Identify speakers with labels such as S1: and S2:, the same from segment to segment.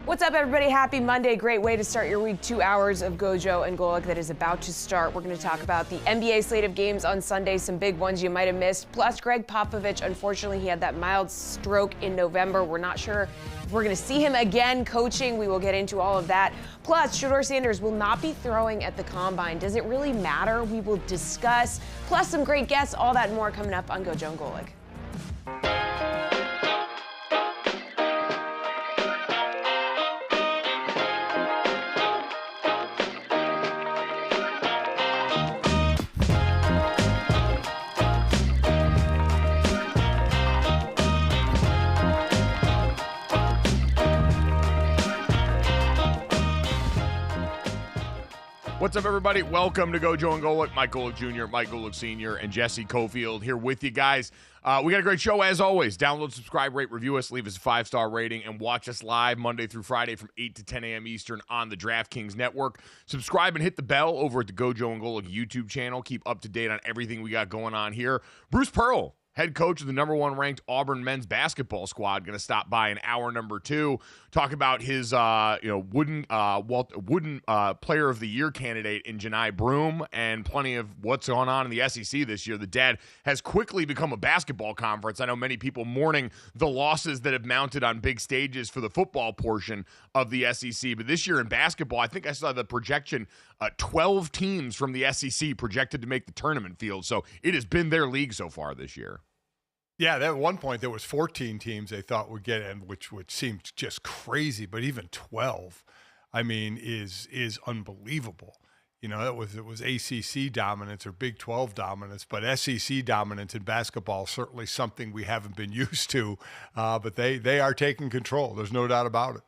S1: What's up, everybody? Happy Monday. Great way to start your week. 2 hours of Gojo and Golic that is about to start. We're going to talk about the NBA slate of games on Sunday, some big ones you might have missed. Plus, Gregg Popovich, unfortunately, he had that mild stroke in November. We're not sure if we're going to see him again coaching. We will get into all of that. Plus, Shedeur Sanders will not be throwing at the Combine. Does it really matter? We will discuss. Plus, some great guests, all that and more coming up on Gojo and Golic.
S2: What's up, everybody? Welcome to Gojo and Golic. Mike Golic Jr., Mike Golic Sr., and Jesse Cofield here with you guys. We got a great show as always. Download, subscribe, rate, review us, leave us a 5-star rating, and watch us live Monday through Friday from 8 to 10 a.m. Eastern on the DraftKings Network. Subscribe and hit the bell over at the Gojo and Golic YouTube channel. Keep up to date on everything we got going on here. Bruce Pearl, head coach of the number one ranked Auburn men's basketball squad, going to stop by in hour number 2, talk about his wooden player of the year candidate in Janai Broome, and plenty of what's going on in the SEC this year. The Dad has quickly become a basketball conference. I know many people mourning the losses that have mounted on big stages for the football portion of the SEC, but this year in basketball, I think I saw the projection, 12 teams from the SEC projected to make the tournament field. So it has been their league so far this year.
S3: Yeah, at one point there was 14 teams they thought would get in, which seemed just crazy. But even 12, I mean, is unbelievable. You know, it was ACC dominance or Big 12 dominance, but SEC dominance in basketball is certainly something we haven't been used to. But they are taking control. There's no doubt about it.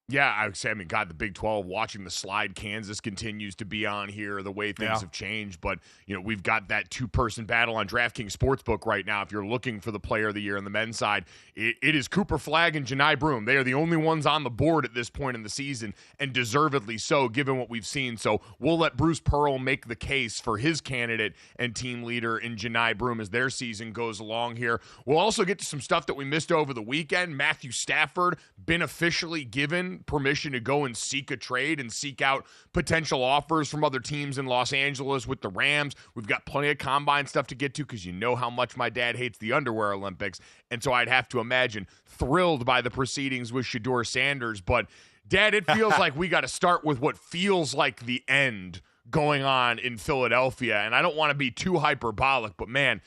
S2: Yeah, I would say, God, the Big 12, watching the slide, Kansas continues to be on here, the way things have changed. But, we've got that two-person battle on DraftKings Sportsbook right now. If you're looking for the player of the year on the men's side, it is Cooper Flagg and Janai Broome. They are the only ones on the board at this point in the season, and deservedly so, given what we've seen. So we'll let Bruce Pearl make the case for his candidate and team leader in Janai Broome as their season goes along here. We'll also get to some stuff that we missed over the weekend. Matthew Stafford been officially given permission to go and seek a trade and seek out potential offers from other teams in Los Angeles with the Rams. We've got plenty of Combine stuff to get to because you know how much my dad hates the underwear Olympics. And so I'd have to imagine thrilled by the proceedings with Shedeur Sanders. But, Dad, it feels like we got to start with what feels like the end going on in Philadelphia. And I don't want to be too hyperbolic, but, man,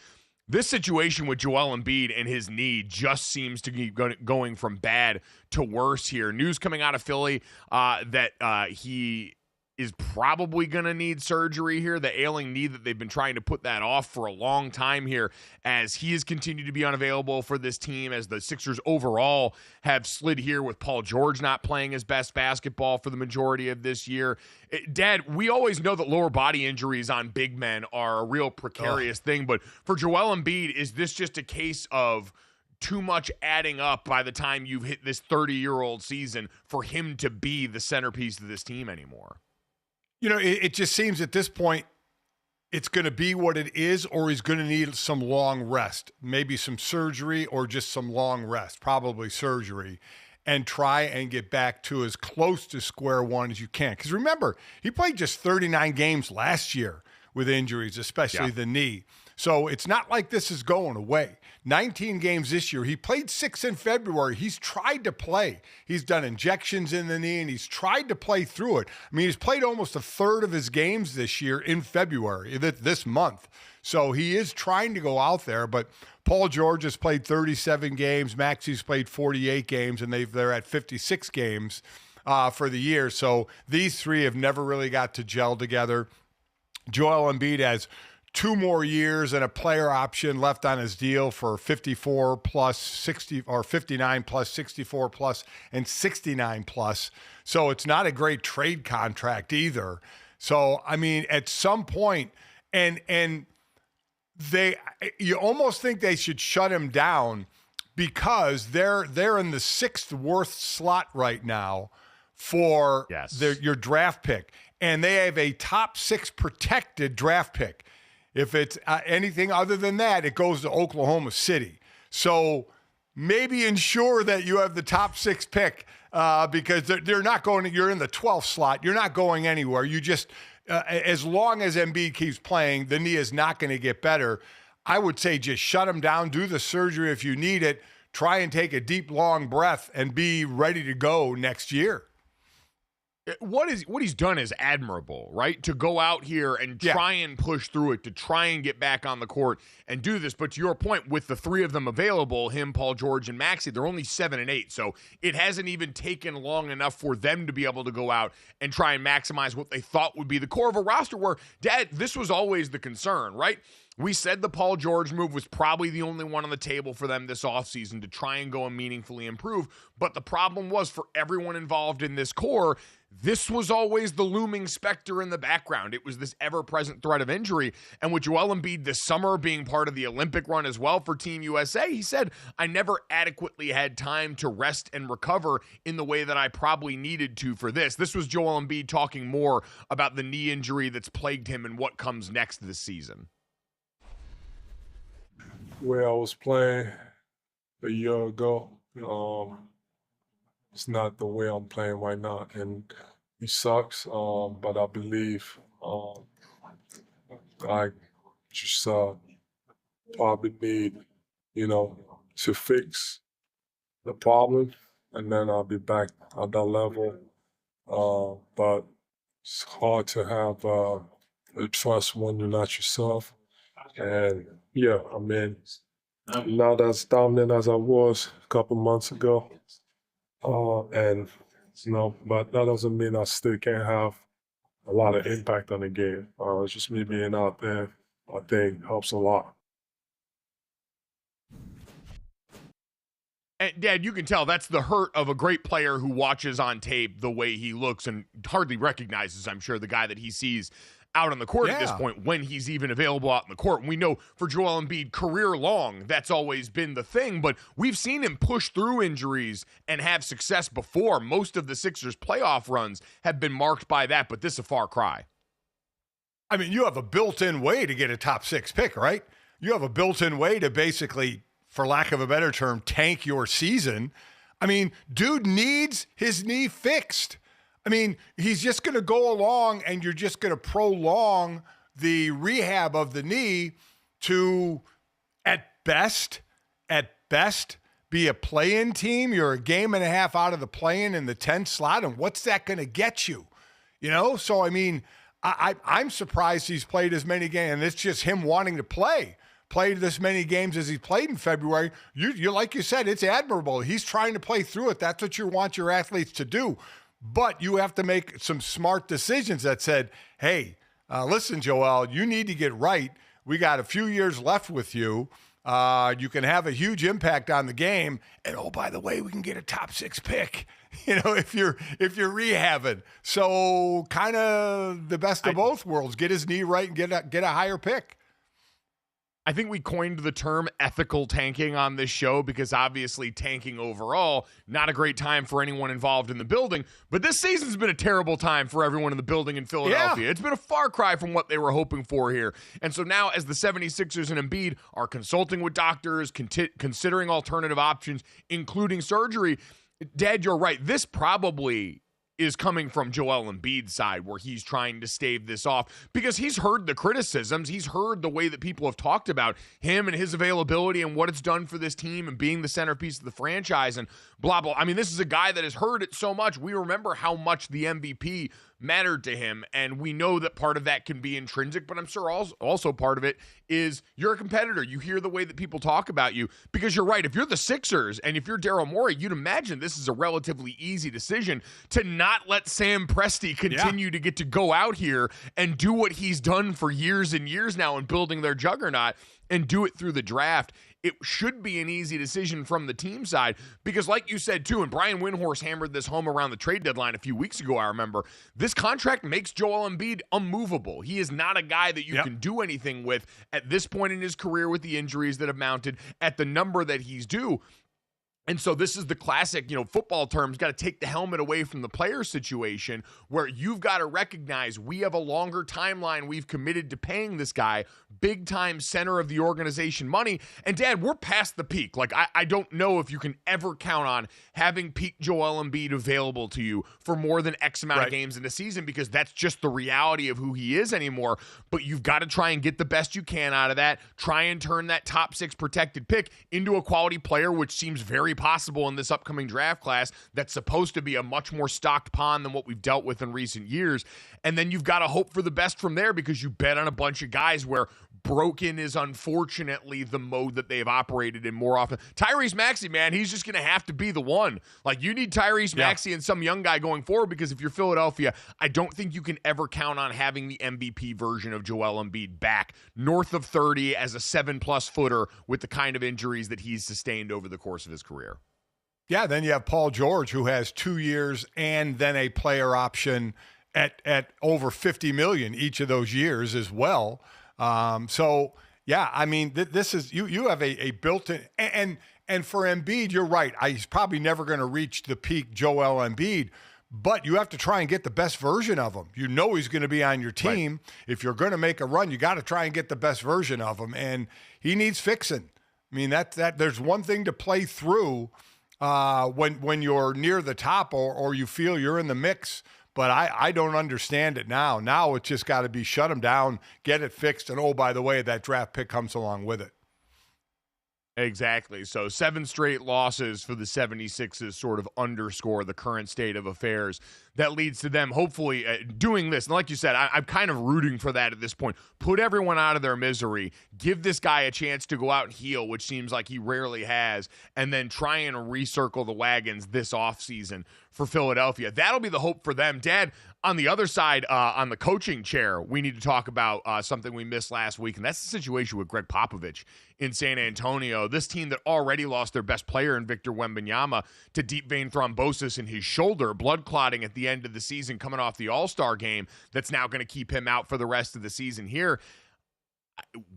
S2: this situation with Joel Embiid and his knee just seems to be going from bad to worse here. News coming out of Philly that he is probably going to need surgery here, the ailing knee that they've been trying to put that off for a long time here, as he has continued to be unavailable for this team, as the Sixers overall have slid here with Paul George not playing his best basketball for the majority of this year. Dad, we always know that lower body injuries on big men are a real precarious thing, but for Joel Embiid, is this just a case of too much adding up by the time you've hit this 30-year-old season for him to be the centerpiece of this team anymore?
S3: It just seems at this point it's going to be what it is, or he's going to need some long rest, maybe some surgery or just some long rest, probably surgery, and try and get back to as close to square one as you can. Because remember, he played just 39 games last year with injuries, especially the knee. So it's not like this is going away. 19 games this year. He played 6 in February. He's tried to play. He's done injections in the knee, and he's tried to play through it. I mean, he's played almost a third of his games this year in February, this month. So he is trying to go out there, but Paul George has played 37 games. Maxi's played 48 games, and they're at 56 games for the year. So these three have never really got to gel together. Joel Embiid has 2 more years and a player option left on his deal for 54 plus 60 or 59 plus 64 plus and 69 plus. So it's not a great trade contract either. So, I mean, at some point, and you almost think they should shut him down because they're in the 6th worst slot right now for your draft pick. And they have a top 6 protected draft pick. If it's anything other than that, it goes to Oklahoma City. So maybe ensure that you have the top 6 pick because they're not going. You're in the 12th slot. You're not going anywhere. You just, as long as Embiid keeps playing, the knee is not going to get better. I would say just shut him down, do the surgery if you need it, try and take a deep, long breath, and be ready to go next year.
S2: What he's done is admirable, right? To go out here and try and push through it, to try and get back on the court and do this. But to your point, with the three of them available, him, Paul George, and Maxey, they're only 7 and 8. So it hasn't even taken long enough for them to be able to go out and try and maximize what they thought would be the core of a roster where, Dad, this was always the concern, right? We said the Paul George move was probably the only one on the table for them this offseason to try and go and meaningfully improve. But the problem was, for everyone involved in this core, this was always the looming specter in the background. It was this ever-present threat of injury. And with Joel Embiid this summer being part of the Olympic run as well for Team USA, he said, I never adequately had time to rest and recover in the way that I probably needed to for this. This was Joel Embiid talking more about the knee injury that's plagued him and what comes next this season.
S4: Where I was playing a year ago, it's not the way I'm playing right now, and it sucks. But I believe I just probably need, to fix the problem, and then I'll be back at that level. But it's hard to have the trust when you're not yourself. And yeah, I mean, not as dominant as I was a couple months ago. But that doesn't mean I still can't have a lot of impact on the game. Just me being out there, I think, helps a lot.
S2: And Dad, you can tell that's the hurt of a great player who watches on tape the way he looks and hardly recognizes, I'm sure, the guy that he sees out on the court at this point when he's even available out in the court. And we know for Joel Embiid, career long, that's always been the thing, but we've seen him push through injuries and have success before. Most of the Sixers playoff runs have been marked by that, but this is a far cry.
S3: I mean, you have a built-in way to get a top 6 pick, right? You have a built-in way to basically, for lack of a better term, tank your season. I mean, dude needs his knee fixed. I mean, he's just going to go along and you're just going to prolong the rehab of the knee to, at best, be a play-in team. You're a game and a half out of the play-in in the 10th slot, and what's that going to get you? So, I mean, I'm surprised he's played as many games, and it's just him wanting to play this many games as he's played in February. You like you said, it's admirable. He's trying to play through it. That's what you want your athletes to do. But you have to make some smart decisions that said, hey, listen, Joel, you need to get right. We got a few years left with you. You can have a huge impact on the game. And, oh, by the way, we can get a top 6 pick, if you're rehabbing. So kind of the best of both worlds. Get his knee right and get a higher pick.
S2: I think we coined the term ethical tanking on this show because obviously tanking overall, not a great time for anyone involved in the building. But this season's been a terrible time for everyone in the building in Philadelphia. Yeah. It's been a far cry from what they were hoping for here. And so now as the 76ers and Embiid are consulting with doctors, considering alternative options, including surgery, Dad, you're right. This probably is coming from Joel Embiid's side where he's trying to stave this off because he's heard the criticisms. He's heard the way that people have talked about him and his availability and what it's done for this team and being the centerpiece of the franchise and blah, blah. I mean, this is a guy that has heard it so much. We remember how much the MVP mattered to him, and we know that part of that can be intrinsic, but I'm sure also part of it is you're a competitor. You hear the way that people talk about you because you're right. If you're the Sixers and if you're Daryl Morey, you'd imagine this is a relatively easy decision to not let Sam Presti continue to get to go out here and do what he's done for years and years now in building their juggernaut and do it through the draft. It should be an easy decision from the team side because like you said too, and Brian Windhorst hammered this home around the trade deadline a few weeks ago, I remember, this contract makes Joel Embiid unmovable. He is not a guy that you can do anything with at this point in his career with the injuries that have mounted at the number that he's due. And so this is the classic, football terms, got to take the helmet away from the player situation where you've got to recognize we have a longer timeline we've committed to paying this guy big time center of the organization money. And Dad, we're past the peak. Like, I don't know if you can ever count on having peak Joel Embiid available to you for more than X amount of games in a season, because that's just the reality of who he is anymore. But you've got to try and get the best you can out of that. Try and turn that top 6 protected pick into a quality player, which seems very possible in this upcoming draft class that's supposed to be a much more stocked pond than what we've dealt with in recent years. And then you've got to hope for the best from there, because you bet on a bunch of guys where broken is unfortunately the mode that they've operated in more often. Tyrese Maxey, man, he's just going to have to be the one. Like, you need Tyrese Maxey and some young guy going forward, because if you're Philadelphia, I don't think you can ever count on having the MVP version of Joel Embiid back north of 30 as a 7+ footer with the kind of injuries that he's sustained over the course of his career.
S3: Yeah, then you have Paul George, who has 2 years and then a player option at over $50 million each of those years as well. So yeah, I mean, this is you have a built-in and for Embiid, you're right. He's probably never going to reach the peak Joel Embiid, but you have to try and get the best version of him. You know he's going to be on your team. Right. If you're going to make a run, you got to try and get the best version of him, and he needs fixing. I mean, that there's one thing to play through when you're near the top or you feel you're in the mix. But I don't understand it now. Now it's just got to be shut him down, get it fixed, and oh, by the way, that draft pick comes along with it.
S2: Exactly. So 7 straight losses for the 76ers sort of underscore the current state of affairs. That leads to them hopefully doing this. And like you said, I'm kind of rooting for that at this point. Put everyone out of their misery. Give this guy a chance to go out and heal, which seems like he rarely has, and then try and recircle the wagons this offseason for Philadelphia. That'll be the hope for them. Dad, on the other side, on the coaching chair, we need to talk about something we missed last week, and that's the situation with Gregg Popovich in San Antonio. This team that already lost their best player in Victor Wembanyama to deep vein thrombosis in his shoulder, blood clotting at the end of the season coming off the All-Star game, that's now going to keep him out for the rest of the season here.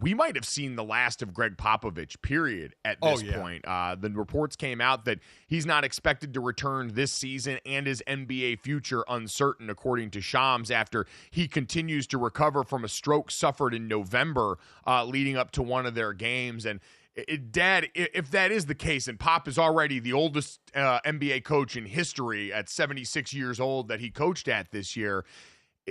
S2: We might have seen the last of Gregg Popovich, period, at this point. The reports came out that he's not expected to return this season and his NBA future uncertain, according to Shams, after he continues to recover from a stroke suffered in November leading up to one of their games. And Dad, if that is the case, and Pop is already the oldest NBA coach in history at 76 years old that he coached at this year,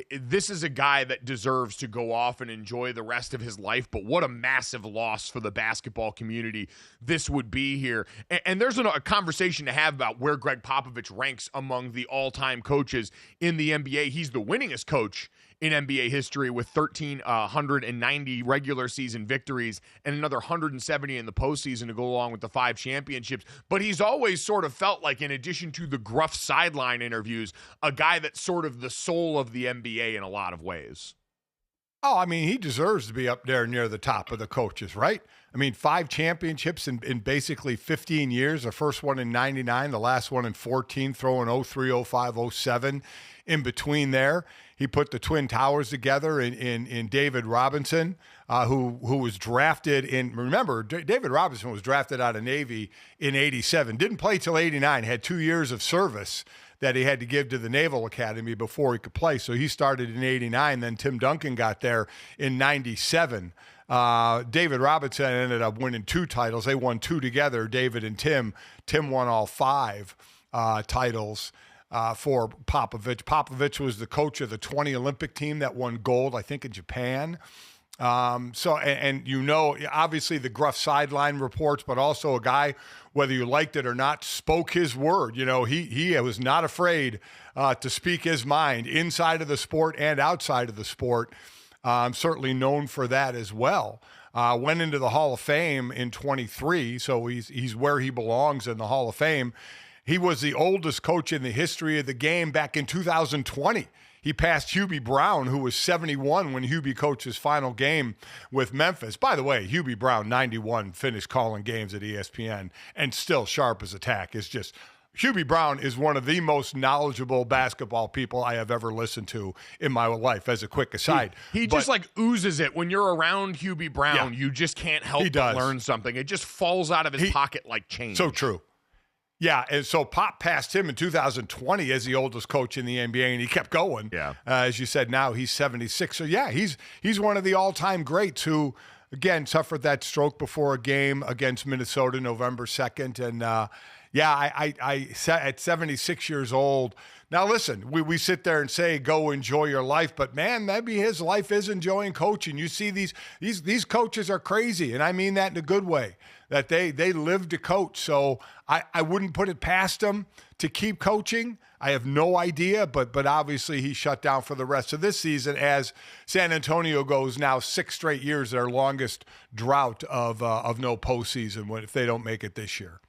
S2: this is a guy that deserves to go off and enjoy the rest of his life, but what a massive loss for the basketball community this would be here. And there's a conversation to have about where Gregg Popovich ranks among the all-time coaches in the NBA. He's the winningest coach in NBA history with 1,390 regular season victories and another 170 in the postseason to go along with the 5 championships. But he's always sort of felt like, in addition to the gruff sideline interviews, a guy that's sort of the soul of the NBA in a lot of ways.
S3: Oh, I mean, he deserves to be up there near the top of the coaches, right? I mean, 5 championships in basically 15 years. The first one in 99, the last one in 14, throwing 03, 05, 07 in between there. He put the Twin Towers together in David Robinson, who was drafted in. Remember, David Robinson was drafted out of Navy in 87. Didn't play till 89. Had 2 years of service that he had to give to the Naval Academy before he could play. So he started in 89. Then Tim Duncan got there in 97. David Robinson ended up winning 2 titles. They won 2 together, David and Tim. Tim won all 5 titles for Popovich. Popovich was the coach of the 20 Olympic team that won gold, I think, in Japan. And you know, obviously the gruff sideline reports, but also a guy, whether you liked it or not, spoke his word. You know, he was not afraid to speak his mind inside of the sport and outside of the sport. Certainly known for that as well. Went into the Hall of Fame in 23, so he's where he belongs in the Hall of Fame. He was the oldest coach in the history of the game back in 2020. He passed Hubie Brown, who was 71 when Hubie coached his final game with Memphis. By the way, Hubie Brown, 91, finished calling games at ESPN, and still sharp as a tack. It's just, Hubie Brown is one of the most knowledgeable basketball people I have ever listened to in my life, as a quick aside.
S2: He just like oozes it. When you're around Hubie Brown, you just can't help but learn something. It just falls out of his pocket like change.
S3: So true. Yeah, and so Pop passed him in 2020 as the oldest coach in the NBA, and he kept going.
S2: Yeah.
S3: As you said, now he's 76. So, yeah, he's one of the all-time greats who, again, suffered that stroke before a game against Minnesota November 2nd. And, I at 76 years old. Now, listen, we sit there and say, go enjoy your life. But, man, maybe his life is enjoying coaching. You see these coaches are crazy, and I mean that in a good way, that they live to coach. So I wouldn't put it past him to keep coaching. I have no idea, but obviously he shut down for the rest of this season as San Antonio goes now 6 straight years, their longest drought of no postseason if they don't make it this year.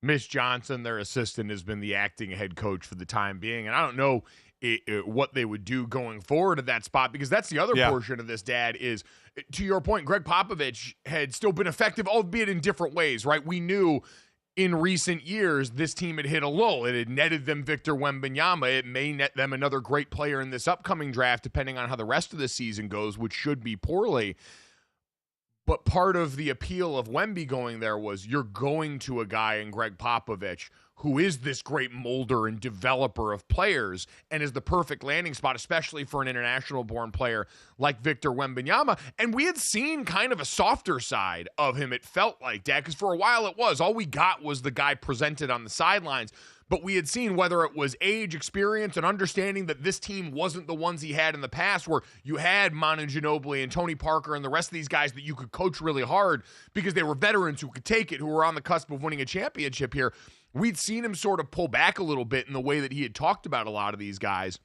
S2: Mitch Johnson, their assistant, has been the acting head coach for the time being. And I don't know what they would do going forward at that spot, because that's the other portion of this, Dad, is, to your point, Gregg Popovich had still been effective, albeit in different ways, right? We knew in recent years this team had hit a lull. It had netted them Victor Wembanyama. It may net them another great player in this upcoming draft, depending on how the rest of the season goes, which should be poorly. But part of the appeal of Wemby going there was you're going to a guy in Gregg Popovich who is this great molder and developer of players and is the perfect landing spot, especially for an international-born player like Victor Wembanyama. And we had seen kind of a softer side of him, it felt like, Dad, because for a while it was. All we got was the guy presented on the sidelines. But we had seen, whether it was age, experience, and understanding that this team wasn't the ones he had in the past, where you had Manu Ginobili and Tony Parker and the rest of these guys that you could coach really hard because they were veterans who could take it, who were on the cusp of winning a championship here. We'd seen him sort of pull back a little bit in the way that he had talked about a lot of these guys.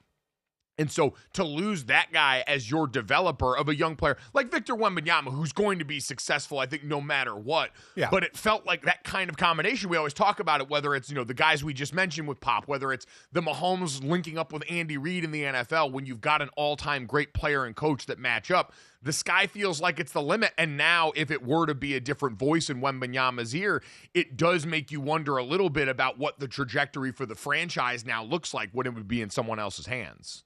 S2: And so to lose that guy as your developer of a young player like Victor Wembanyama, who's going to be successful, I think, no matter what. Yeah. But it felt like that kind of combination. We always talk about it, whether it's, the guys we just mentioned with Pop, whether it's the Mahomes linking up with Andy Reid in the NFL, when you've got an all-time great player and coach that match up, the sky feels like it's the limit. And now if it were to be a different voice in Wembanyama's ear, it does make you wonder a little bit about what the trajectory for the franchise now looks like when it would be in someone else's hands.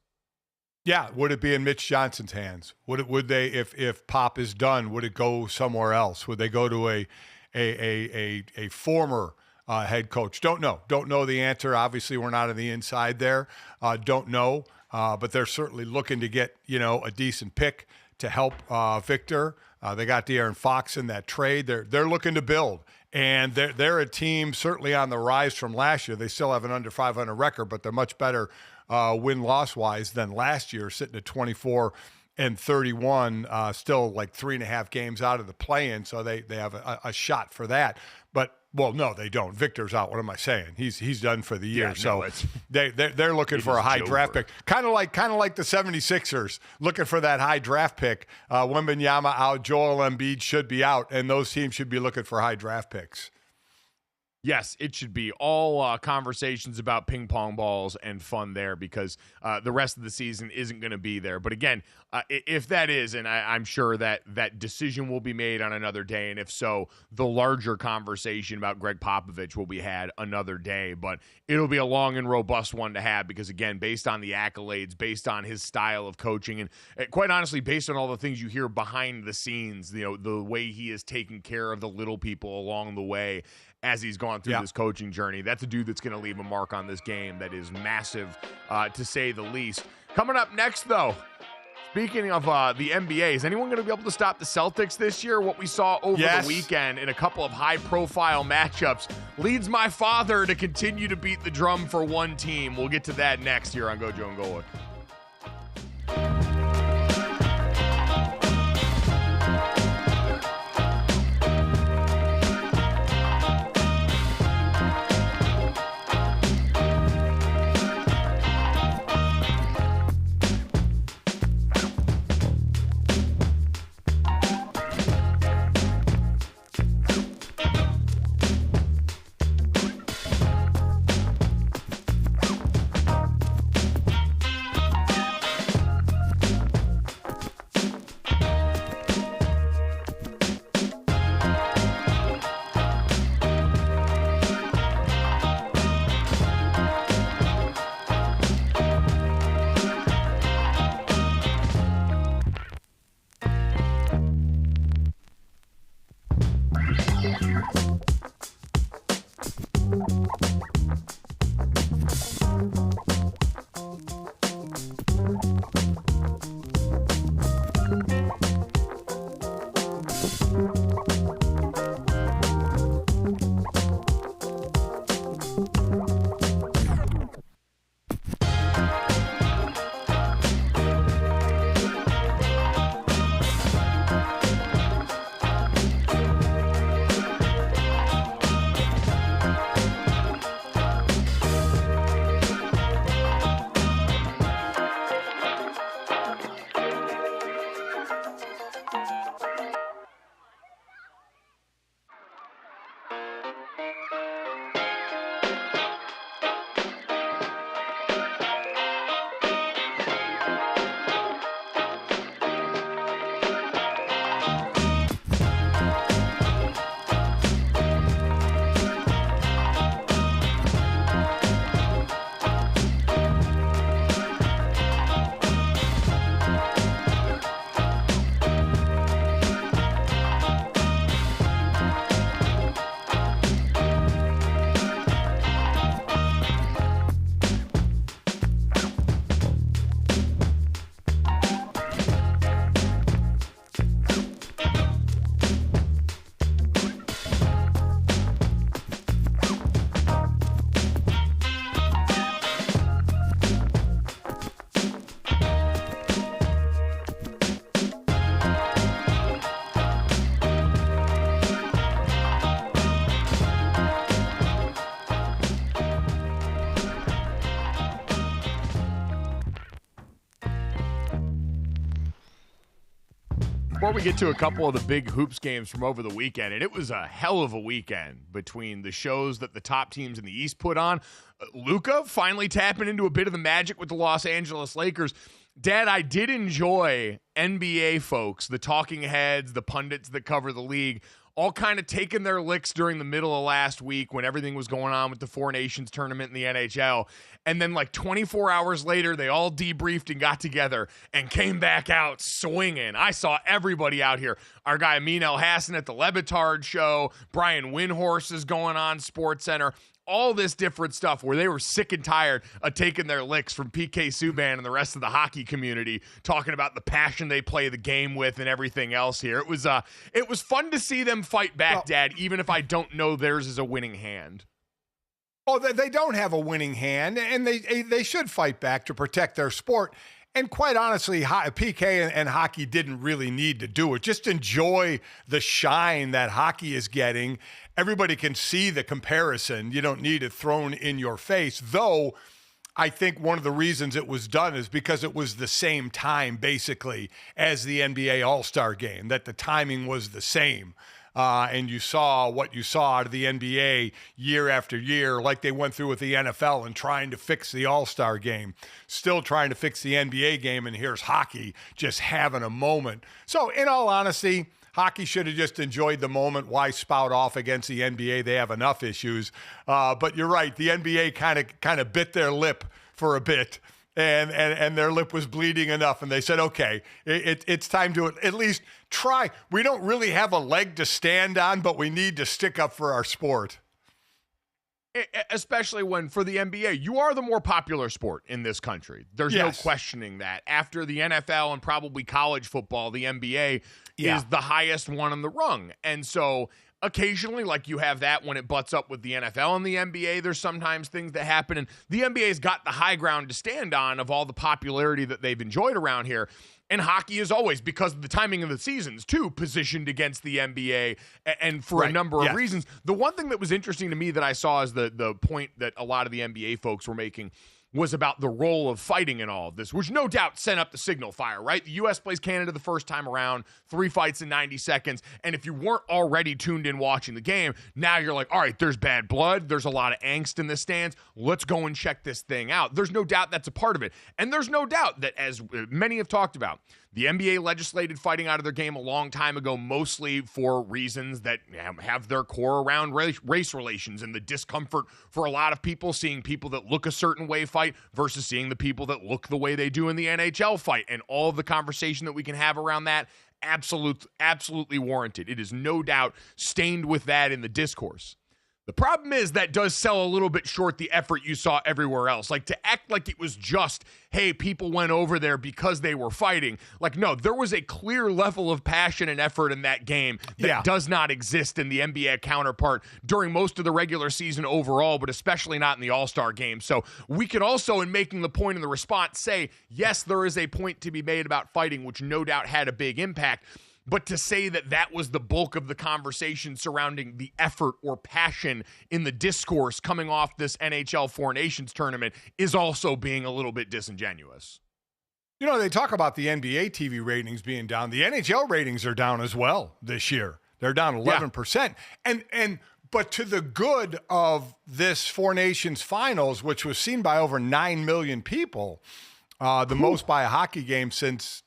S3: Yeah, would it be in Mitch Johnson's hands? Would they, if Pop is done, would it go somewhere else? Would they go to a former head coach? Don't know the answer. Obviously, we're not on the inside there. Don't know, but they're certainly looking to get a decent pick to help Victor. They got De'Aaron Fox in that trade. They're looking to build. And they're a team certainly on the rise from last year. They still have an under 500 record, but they're much better win-loss wise than last year, sitting at 24-31, still like 3.5 games out of the play-in, so they have a shot for that. But well, no, they don't. Victor's out. What am I saying? He's done for the year.
S2: Yeah,
S3: so they're looking for a high draft pick, kind of like the 76ers looking for that high draft pick. Wembanyama out, Joel Embiid should be out, and those teams should be looking for high draft picks.
S2: Yes, it should be all conversations about ping pong balls and fun there, because the rest of the season isn't going to be there. But again, if that is, and I'm sure that decision will be made on another day, and if so, the larger conversation about Gregg Popovich will be had another day. But it'll be a long and robust one to have, because again, based on the accolades, based on his style of coaching, and quite honestly, based on all the things you hear behind the scenes, the way he is taking care of the little people along the way as he's gone through this coaching journey. That's a dude that's going to leave a mark on this game that is massive, to say the least. Coming up next, though, speaking of the NBA, is anyone going to be able to stop the Celtics this year? What we saw over the weekend in a couple of high-profile matchups leads my father to continue to beat the drum for one team. We'll get to that next here on Gojo and Golic. Before we get to a couple of the big hoops games from over the weekend, and it was a hell of a weekend between the shows that the top teams in the East put on. Luka finally tapping into a bit of the magic with the Los Angeles Lakers. Dad, I did enjoy NBA folks, the talking heads, the pundits that cover the league, all kind of taking their licks during the middle of last week when everything was going on with the Four Nations tournament in the NHL. And then like 24 hours later, they all debriefed and got together and came back out swinging. I saw everybody out here. Our guy Amin El Hassan at the Levitard show, Brian Windhorst is going on SportsCenter. All this different stuff where they were sick and tired of taking their licks from PK Subban and the rest of the hockey community, talking about the passion they play the game with and everything else here. It was fun to see them fight back, Dad, even if I don't know theirs is a winning hand.
S3: Oh, they don't have a winning hand, and they should fight back to protect their sport. And quite honestly, PK and hockey didn't really need to do it. Just enjoy the shine that hockey is getting. Everybody can see the comparison. You don't need it thrown in your face. Though, I think one of the reasons it was done is because it was the same time, basically, as the NBA All-Star Game, that the timing was the same. And you saw what you saw out of the NBA year after year, like they went through with the NFL and trying to fix the All-Star Game, still trying to fix the NBA game, and here's hockey just having a moment. So in all honesty, hockey should have just enjoyed the moment. Why spout off against the NBA? They have enough issues. But you're right, the NBA kind of bit their lip for a bit. And their lip was bleeding enough, and they said, okay, it's time to at least try. We don't really have a leg to stand on, but we need to stick up for our sport.
S2: Especially when, for the NBA, you are the more popular sport in this country. There's no questioning that. After the NFL and probably college football, the NBA is the highest one on the rung. And so occasionally, like you have that when it butts up with the NFL and the NBA, there's sometimes things that happen, and the NBA's got the high ground to stand on of all the popularity that they've enjoyed around here. And hockey is always, because of the timing of the seasons, too, positioned against the NBA, and for a number of reasons. The one thing that was interesting to me that I saw is the point that a lot of the NBA folks were making was about the role of fighting in all of this, which no doubt sent up the signal fire, right? The U.S. plays Canada the first time around, 3 fights in 90 seconds. And if you weren't already tuned in watching the game, now you're like, all right, there's bad blood. There's a lot of angst in the stands. Let's go and check this thing out. There's no doubt that's a part of it. And there's no doubt that, as many have talked about, the NBA legislated fighting out of their game a long time ago, mostly for reasons that have their core around race relations and the discomfort for a lot of people seeing people that look a certain way fight versus seeing the people that look the way they do in the NHL fight. And all of the conversation that we can have around that, absolutely warranted. It is no doubt stained with that in the discourse. The problem is that does sell a little bit short the effort you saw everywhere else. Like, to act like it was just, hey, people went over there because they were fighting. Like, no, there was a clear level of passion and effort in that game that does not exist in the NBA counterpart during most of the regular season overall, but especially not in the All-Star game. So we can also, in making the point in the response, say, yes, there is a point to be made about fighting, which no doubt had a big impact. But to say that that was the bulk of the conversation surrounding the effort or passion in the discourse coming off this NHL Four Nations tournament is also being a little bit disingenuous.
S3: You know, they talk about the NBA TV ratings being down. The NHL ratings are down as well this year. They're down 11%. But to the good of this Four Nations finals, which was seen by over 9 million people, the most by a hockey game since,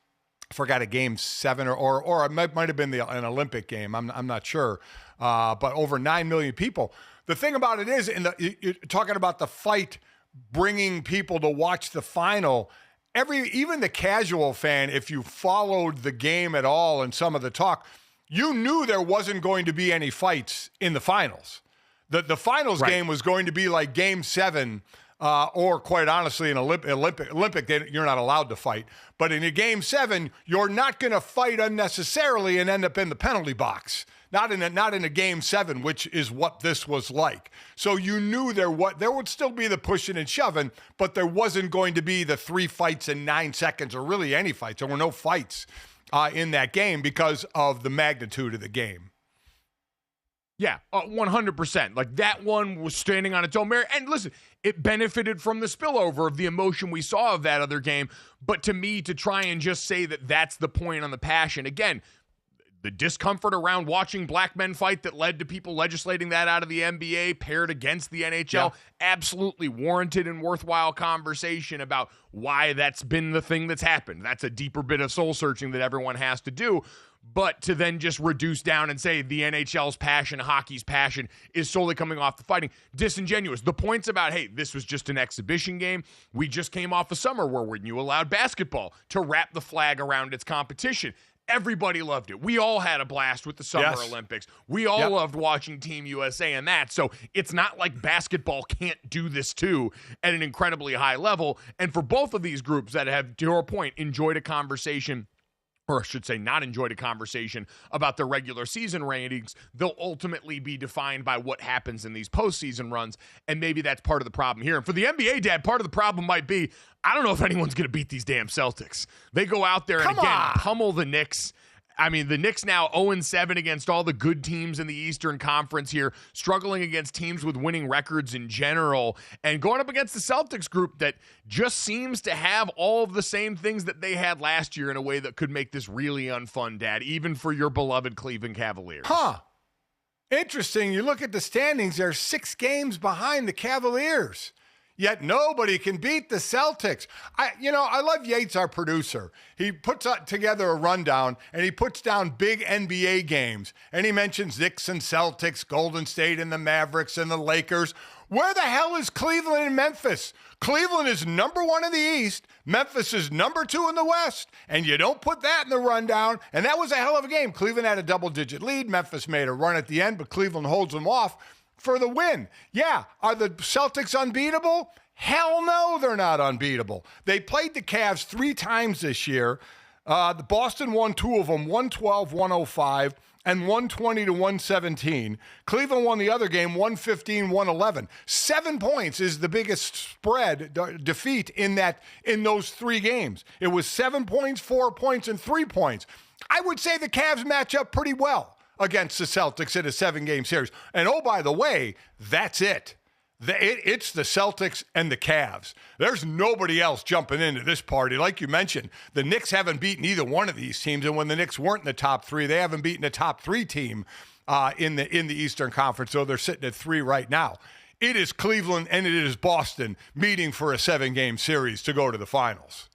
S3: I forgot, a game 7 or it might have been an Olympic game. I'm not sure. But over 9 million people. The thing about it is, you're talking about the fight bringing people to watch the final. Even the casual fan, if you followed the game at all and some of the talk, you knew there wasn't going to be any fights in the finals. The finals game was going to be like game 7. Or quite honestly, in Olympic, you're not allowed to fight. But in a game 7, you're not going to fight unnecessarily and end up in the penalty box. Not in a game 7, which is what this was like. So you knew there would still be the pushing and shoving, but there wasn't going to be the 3 fights in 9 seconds, or really any fights. There were no fights in that game because of the magnitude of the game.
S2: Yeah, 100%. Like, that one was standing on its own merit. And listen, it benefited from the spillover of the emotion we saw of that other game. But to me, to try and just say that that's the point on the passion, again, the discomfort around watching black men fight that led to people legislating that out of the NBA paired against the NHL, absolutely warranted and worthwhile conversation about why that's been the thing that's happened. That's a deeper bit of soul searching that everyone has to do. But to then just reduce down and say the NHL's passion, hockey's passion is solely coming off the fighting, disingenuous. The points about, hey, this was just an exhibition game. We just came off a summer where when you allowed basketball to wrap the flag around its competition, everybody loved it. We all had a blast with the Summer Olympics. We all loved watching Team USA and that. So it's not like basketball can't do this too at an incredibly high level. And for both of these groups that have, to your point, enjoyed a conversation, or I should say not enjoyed a conversation about their regular season ratings, they'll ultimately be defined by what happens in these postseason runs, and maybe that's part of the problem here. And for the NBA, Dad, part of the problem might be, I don't know if anyone's going to beat these damn Celtics. They go out there and, again, pummel the Knicks. I mean, the Knicks now 0-7 against all the good teams in the Eastern Conference here, struggling against teams with winning records in general, and going up against the Celtics group that just seems to have all of the same things that they had last year in a way that could make this really unfun, Dad, even for your beloved Cleveland Cavaliers.
S3: Interesting. You look at the standings, they're 6 games behind the Cavaliers. Yet nobody can beat the Celtics. I love Yates, our producer. He puts together a rundown, and he puts down big NBA games. And he mentions Knicks and Celtics, Golden State and the Mavericks and the Lakers. Where the hell is Cleveland and Memphis? Cleveland is number 1 in the East. Memphis is number 2 in the West. And you don't put that in the rundown. And that was a hell of a game. Cleveland had a double-digit lead. Memphis made a run at the end, but Cleveland holds them off for the win. Yeah, are the Celtics unbeatable? Hell no, they're not unbeatable. They played the Cavs 3 times this year. The Boston won 2 of them, 112-105 and 120-117. Cleveland won the other game, 115-111. 7 points is the biggest spread defeat in those 3 games. It was 7 points, 4 points, and 3 points. I would say the Cavs match up pretty well against the Celtics in a 7-game series. And oh, by the way, that's it. It's the Celtics and the Cavs. There's nobody else jumping into this party. Like you mentioned, the Knicks haven't beaten either one of these teams. And when the Knicks weren't in the top 3, they haven't beaten a top 3 team in the Eastern Conference. So they're sitting at 3 right now. It is Cleveland and it is Boston meeting for a 7-game series to go to the finals.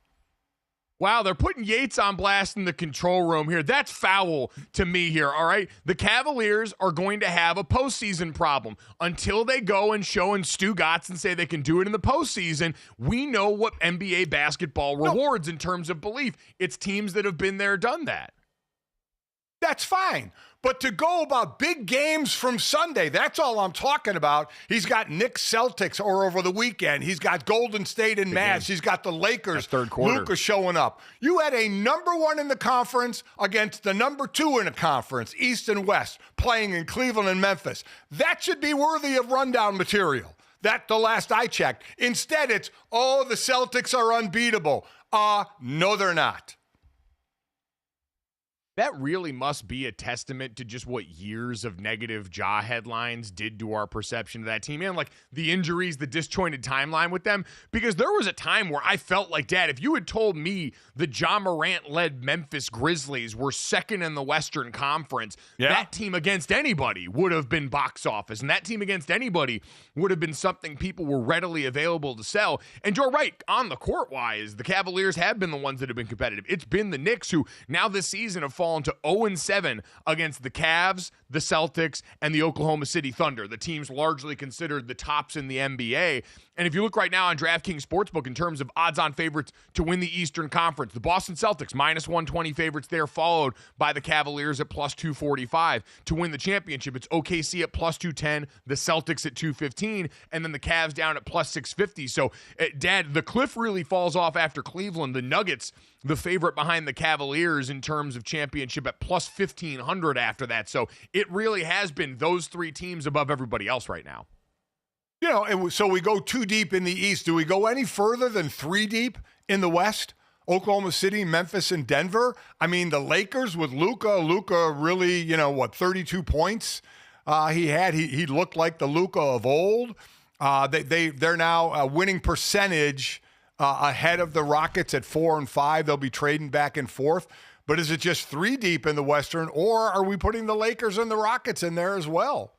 S2: Wow, they're putting Yates on blast in the control room here. That's foul to me here, all right? The Cavaliers are going to have a postseason problem. Until they go and show in Stugotz and say they can do it in the postseason, we know what NBA basketball rewards in terms of belief. It's teams that have been there, done that.
S3: That's fine. But to go about big games from Sunday, that's all I'm talking about. He's got Knicks Celtics or over the weekend. He's got Golden State and Mavs. He's got the Lakers.
S2: Third quarter.
S3: Luka showing up. You had a number 1 in the conference against the number 2 in the conference, East and West, playing in Cleveland and Memphis. That should be worthy of rundown material. That the last I checked. Instead, it's, oh, the Celtics are unbeatable. No, they're not.
S2: That really must be a testament to just what years of negative jaw headlines did to our perception of that team and like the injuries, the disjointed timeline with them. Because there was a time where I felt like, Dad, if you had told me the Ja Morant-led Memphis Grizzlies were second in the Western Conference, that team against anybody would have been box office. And that team against anybody would have been something people were readily available to sell. And you're right, on the court-wise, the Cavaliers have been the ones that have been competitive. It's been the Knicks who now this season have fallen to 0-7 against the Cavs, the Celtics, and the Oklahoma City Thunder, the teams largely considered the tops in the NBA. And if you look right now on DraftKings Sportsbook in terms of odds-on favorites to win the Eastern Conference, the Boston Celtics, -120 favorites there, followed by the Cavaliers at +245. To win the championship, it's OKC at +210, the Celtics at 215, and then the Cavs down at +650. So, Dad, the cliff really falls off after Cleveland. The Nuggets, the favorite behind the Cavaliers in terms of championship at +1,500 after that. So it really has been those 3 teams above everybody else right now.
S3: You know, and so we go 2 deep in the East. Do we go any further than 3 deep in the West? Oklahoma City, Memphis, and Denver. I mean, the Lakers with Luka. Luka really, 32 points he looked like the Luka of old. They're now a winning percentage ahead of the Rockets at 4 and 5. They'll be trading back and forth. But is it just 3 deep in the Western, or are we putting the Lakers and the Rockets in there as well?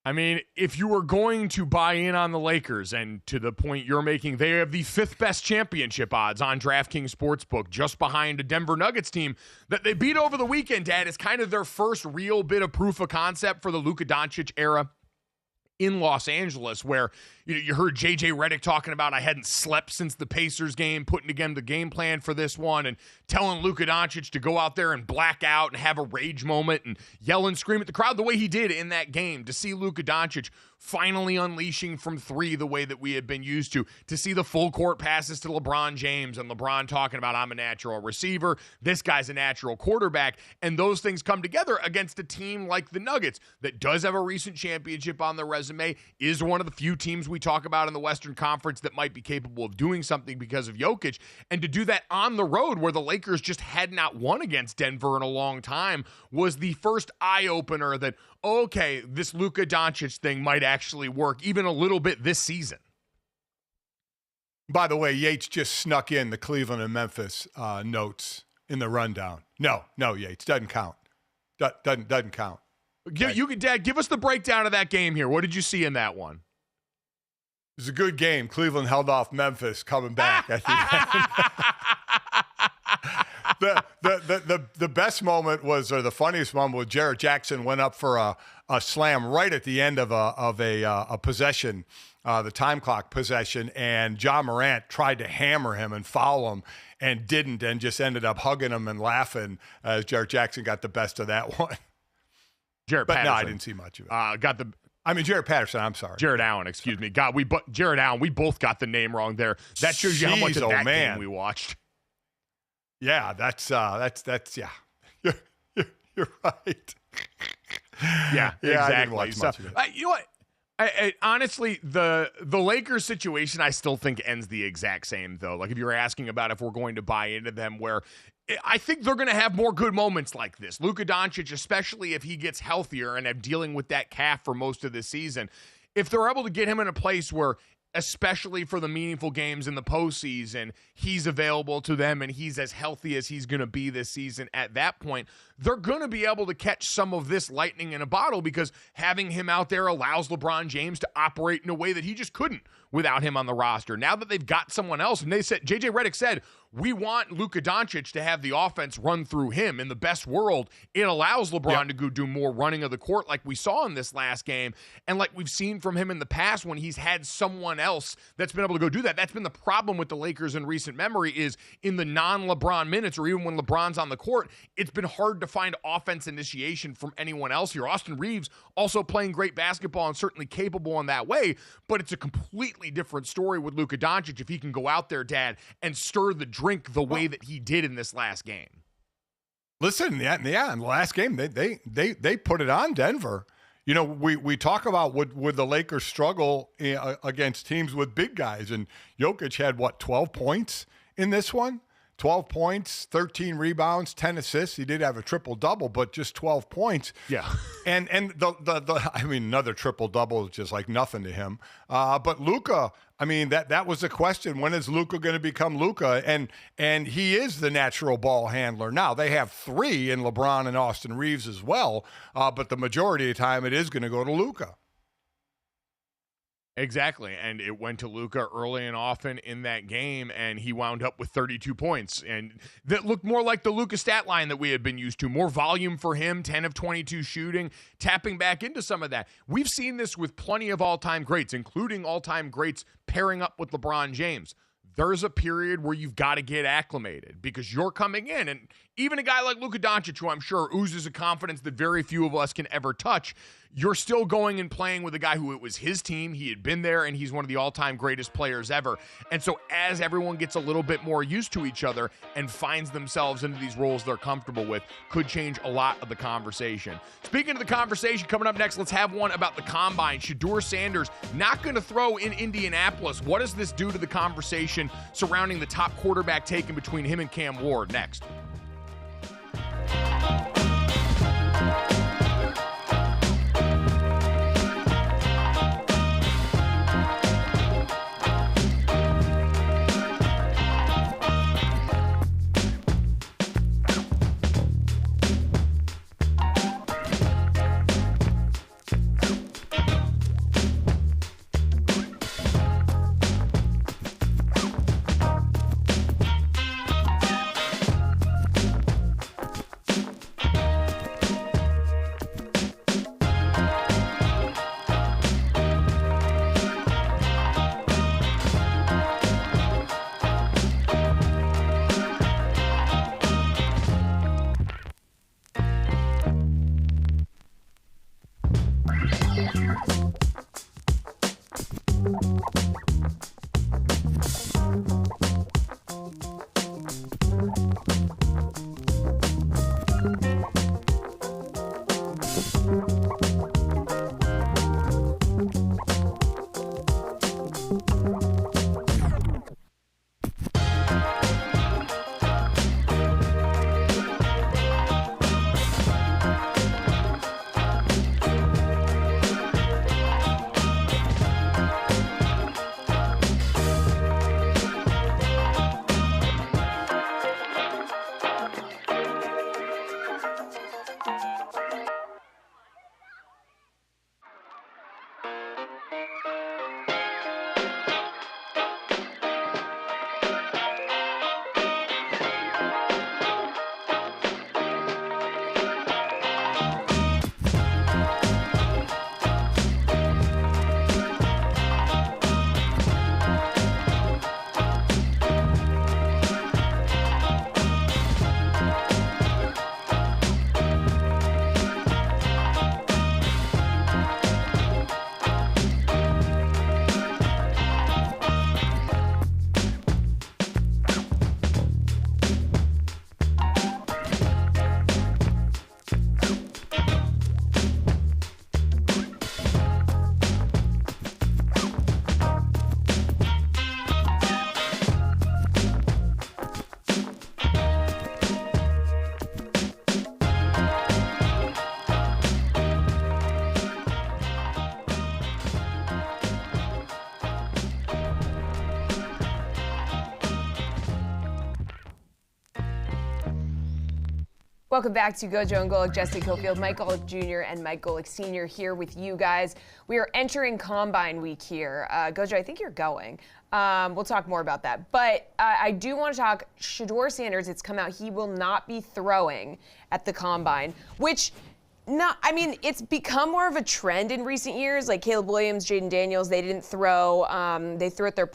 S2: I mean, if you were going to buy in on the Lakers, and to the point you're making, they have the 5th best championship odds on DraftKings Sportsbook, just behind a Denver Nuggets team that they beat over the weekend, Dad. It's kind of their first real bit of proof of concept for the Luka Doncic era in Los Angeles, where you heard J.J. Redick talking about, I hadn't slept since the Pacers game, putting together the game plan for this one, and telling Luka Doncic to go out there and black out and have a rage moment and yell and scream at the crowd the way he did in that game. To see Luka Doncic finally unleashing from 3 the way that we had been used to see the full court passes to LeBron James and LeBron talking about, I'm a natural receiver, this guy's a natural quarterback, and those things come together against a team like the Nuggets that does have a recent championship on their resume, is one of the few teams we talk about in the Western Conference that might be capable of doing something because of Jokic, and to do that on the road where the Lakers just had not won against Denver in a long time was the first eye-opener that, okay, this Luka Doncic thing might actually work even a little bit this season.
S3: By the way, Yates just snuck in the Cleveland and Memphis notes in the rundown. No, Yates, doesn't count. Doesn't count.
S2: Okay. You could, Dad, give us the breakdown of that game here. What did you see in that one?
S3: It was a good game. Cleveland held off Memphis coming back at the end. The best moment was, or the funniest moment was, Jarrett Jackson went up for a slam right at the end of a possession, the time clock possession, and Ja Morant tried to hammer him and foul him and didn't, and just ended up hugging him and laughing as Jarrett Jackson got the best of that one.
S2: Jared
S3: But
S2: Patterson.
S3: no, I didn't see much of it. Jared Patterson, I'm sorry.
S2: Jared Allen, excuse me. God, Jared Allen, we both got the name wrong there. That shows you how much of that game we watched.
S3: Yeah, that's yeah. You're right.
S2: Yeah, exactly.
S3: I didn't watch much of it.
S2: You know what? I honestly, the Lakers situation, I still think ends the exact same, though. Like, if you're asking about if we're going to buy into them, where I think they're going to have more good moments like this. Luka Doncic, especially if he gets healthier and dealing with that calf for most of the season, if they're able to get him in a place where, especially for the meaningful games in the postseason, he's available to them and he's as healthy as he's going to be this season, at that point, they're going to be able to catch some of this lightning in a bottle, because having him out there allows LeBron James to operate in a way that he just couldn't without him on the roster. Now that they've got someone else, and they said, J.J. Redick said, we want Luka Doncic to have the offense run through him. In the best world, it allows LeBron to go do more running of the court like we saw in this last game, and like we've seen from him in the past when he's had someone else that's been able to go do that. That's been the problem with the Lakers in recent memory, is in the non-LeBron minutes, or even when LeBron's on the court, it's been hard to find offense initiation from anyone else here. Austin Reeves also playing great basketball and certainly capable in that way, but it's a completely different story with Luka Doncic if he can go out there, Dad, and stir the drink the way that he did in this last game.
S3: Listen, in the last game, they put it on Denver. You know, we talk about would the Lakers struggle against teams with big guys, and Jokic had, 12 points in this one? 12 points, 13 rebounds, 10 assists. He did have a triple-double, but just 12 points.
S2: Yeah.
S3: And another triple-double is just like nothing to him. But Luka, that was the question. When is Luka going to become Luka? And he is the natural ball handler. Now, they have 3 in LeBron and Austin Reeves as well, but the majority of the time it is going to go to Luka.
S2: Exactly, and it went to Luka early and often in that game, and he wound up with 32 points, and that looked more like the Luka stat line that we had been used to. More volume for him, 10 of 22 shooting, tapping back into some of that. We've seen this with plenty of all-time greats, including all-time greats pairing up with LeBron James. There's a period where you've got to get acclimated because you're coming in, and even a guy like Luka Doncic, who I'm sure oozes a confidence that very few of us can ever touch, you're still going and playing with a guy who it was his team. He had been there, and he's one of the all-time greatest players ever. And so as everyone gets a little bit more used to each other and finds themselves into these roles they're comfortable with, could change a lot of the conversation. Speaking of the conversation, coming up next, let's have one about the Combine. Shedeur Sanders not going to throw in Indianapolis. What does this do to the conversation surrounding the top quarterback taken between him and Cam Ward? Next.
S1: Welcome back to Gojo and Golic. Jesse Cofield, Mike Golic Jr. and Mike Golic Sr. here with you guys. We are entering Combine Week here. Gojo, I think you're going. We'll talk more about that. But I do want to talk Shedeur Sanders. It's come out he will not be throwing at the Combine, which it's become more of a trend in recent years. Like Caleb Williams, Jaden Daniels, they didn't throw. They threw at their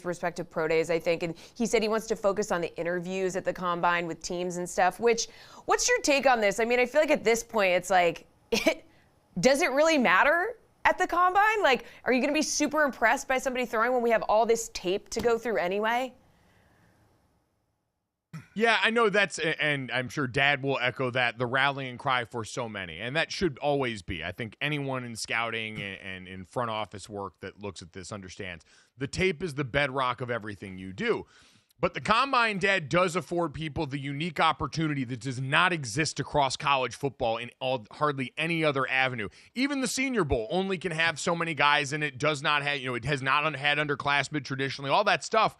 S1: respective pro days, I think. And he said he wants to focus on the interviews at the Combine with teams and stuff, what's your take on this? I mean, I feel like at this point, it's like, does it really matter at the Combine? Like, are you going to be super impressed by somebody throwing when we have all this tape to go through anyway?
S2: Yeah, I know and I'm sure Dad will echo that, the rallying cry for so many. And that should always be. I think anyone in scouting and in front office work that looks at this understands. The tape is the bedrock of everything you do. But the Combine, Dad, does afford people the unique opportunity that does not exist across college football in hardly any other avenue. Even the Senior Bowl only can have so many guys in it, does not have, it has not had underclassmen traditionally, all that stuff.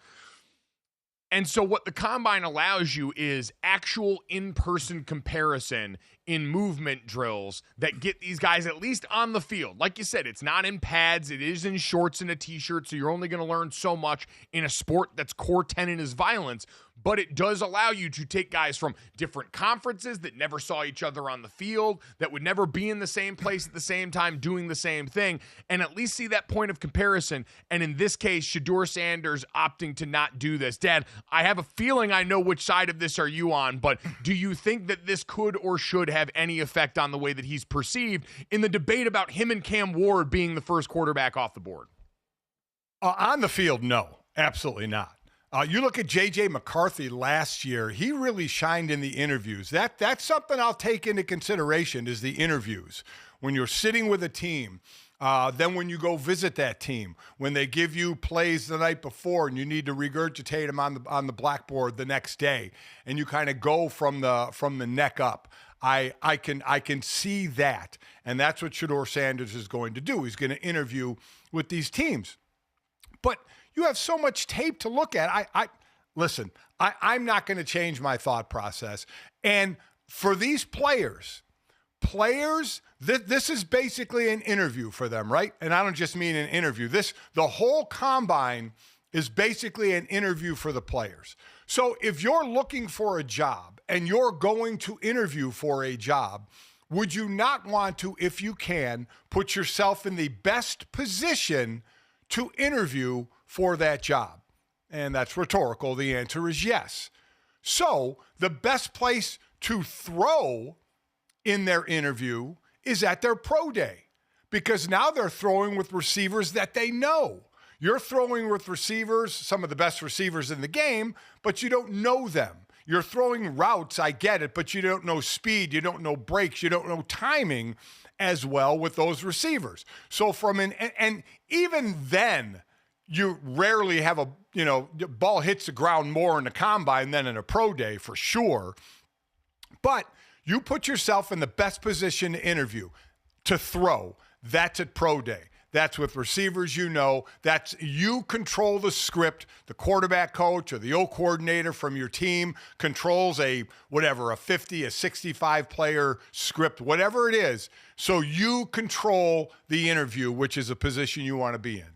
S2: And so what the Combine allows you is actual in-person comparison in movement drills that get these guys at least on the field. Like you said, it's not in pads. It is in shorts and a T-shirt, so you're only going to learn so much in a sport that's core tenet is violence. But it does allow you to take guys from different conferences that never saw each other on the field, that would never be in the same place at the same time doing the same thing, and at least see that point of comparison. And in this case, Shedeur Sanders opting to not do this. Dad, I have a feeling I know which side of this are you on, but do you think that this could or should have any effect on the way that he's perceived in the debate about him and Cam Ward being the first quarterback off the board?
S3: On the field, no, absolutely not. You look at J.J. McCarthy last year, he really shined in the interviews. That's something I'll take into consideration is the interviews. When you're sitting with a team, then when you go visit that team, when they give you plays the night before and you need to regurgitate them on the blackboard the next day, and you kind of go from the neck up. I can see that, and that's what Shedeur Sanders is going to do. He's going to interview with these teams. But you have so much tape to look at. I'm not going to change my thought process. And for these players, this is basically an interview for them, right? And I don't just mean an interview. The whole Combine is basically an interview for the players. So if you're looking for a job and you're going to interview for a job, would you not want to, if you can, put yourself in the best position to interview for that job? And that's rhetorical. The answer is yes. So the best place to throw in their interview is at their pro day, because now they're throwing with receivers that they know. You're throwing with receivers, some of the best receivers in the game, but you don't know them. You're throwing routes, I get it, but you don't know speed, you don't know breaks, you don't know timing as well with those receivers. So and even then, you rarely have ball hits the ground more in the Combine than in a pro day for sure. But you put yourself in the best position to interview, to throw. That's at pro day. That's with receivers, that's you control the script. The quarterback coach or the O coordinator from your team controls a 50, a 65 player script, whatever it is. So you control the interview, which is a position you want to be in.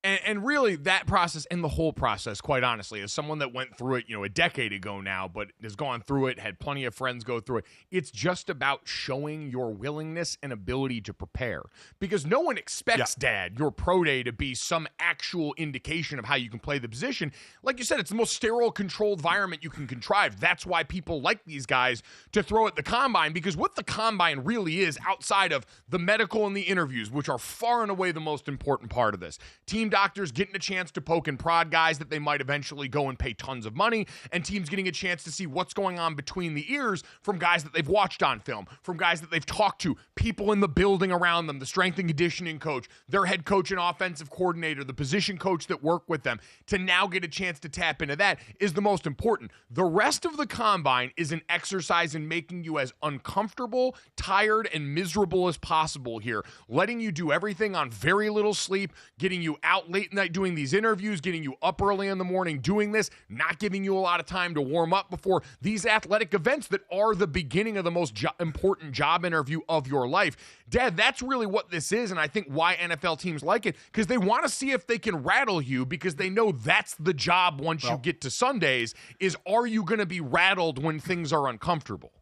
S2: And really, that process and the whole process, quite honestly, as someone that went through it, a decade ago now, but has gone through it, had plenty of friends go through it, it's just about showing your willingness and ability to prepare. Because no one expects, Dad, your pro day to be some actual indication of how you can play the position. Like you said, it's the most sterile, controlled environment you can contrive. That's why people like these guys to throw at the Combine, because what the Combine really is, outside of the medical and the interviews, which are far and away the most important part of this, team doctors getting a chance to poke and prod guys that they might eventually go and pay tons of money, and teams getting a chance to see what's going on between the ears from guys that they've watched on film, from guys that they've talked to, people in the building around them, the strength and conditioning coach, their head coach and offensive coordinator, the position coach that work with them, to now get a chance to tap into that is the most important. The rest of the Combine is an exercise in making you as uncomfortable, tired, and miserable as possible here, letting you do everything on very little sleep, getting you out out late at night doing these interviews, getting you up early in the morning doing this, not giving you a lot of time to warm up before these athletic events that are the beginning of the most important job interview of your life. Dad, that's really what this is, and I think why NFL teams like it, because they want to see if they can rattle you, because they know that's the job once you get to Sundays, is are you going to be rattled when things are uncomfortable?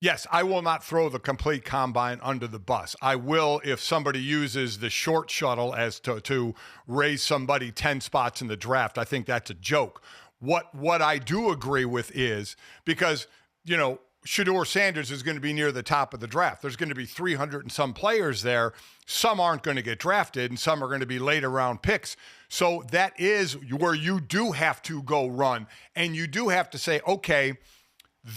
S3: Yes, I will not throw the complete combine under the bus. I will if somebody uses the short shuttle as to raise somebody 10 spots in the draft. I think that's a joke. What I do agree with is, because, you know, Shedeur Sanders is going to be near the top of the draft. There's going to be 300 and some players there. Some aren't going to get drafted, and some are going to be later round picks. So that is where you do have to go run, and you do have to say, okay,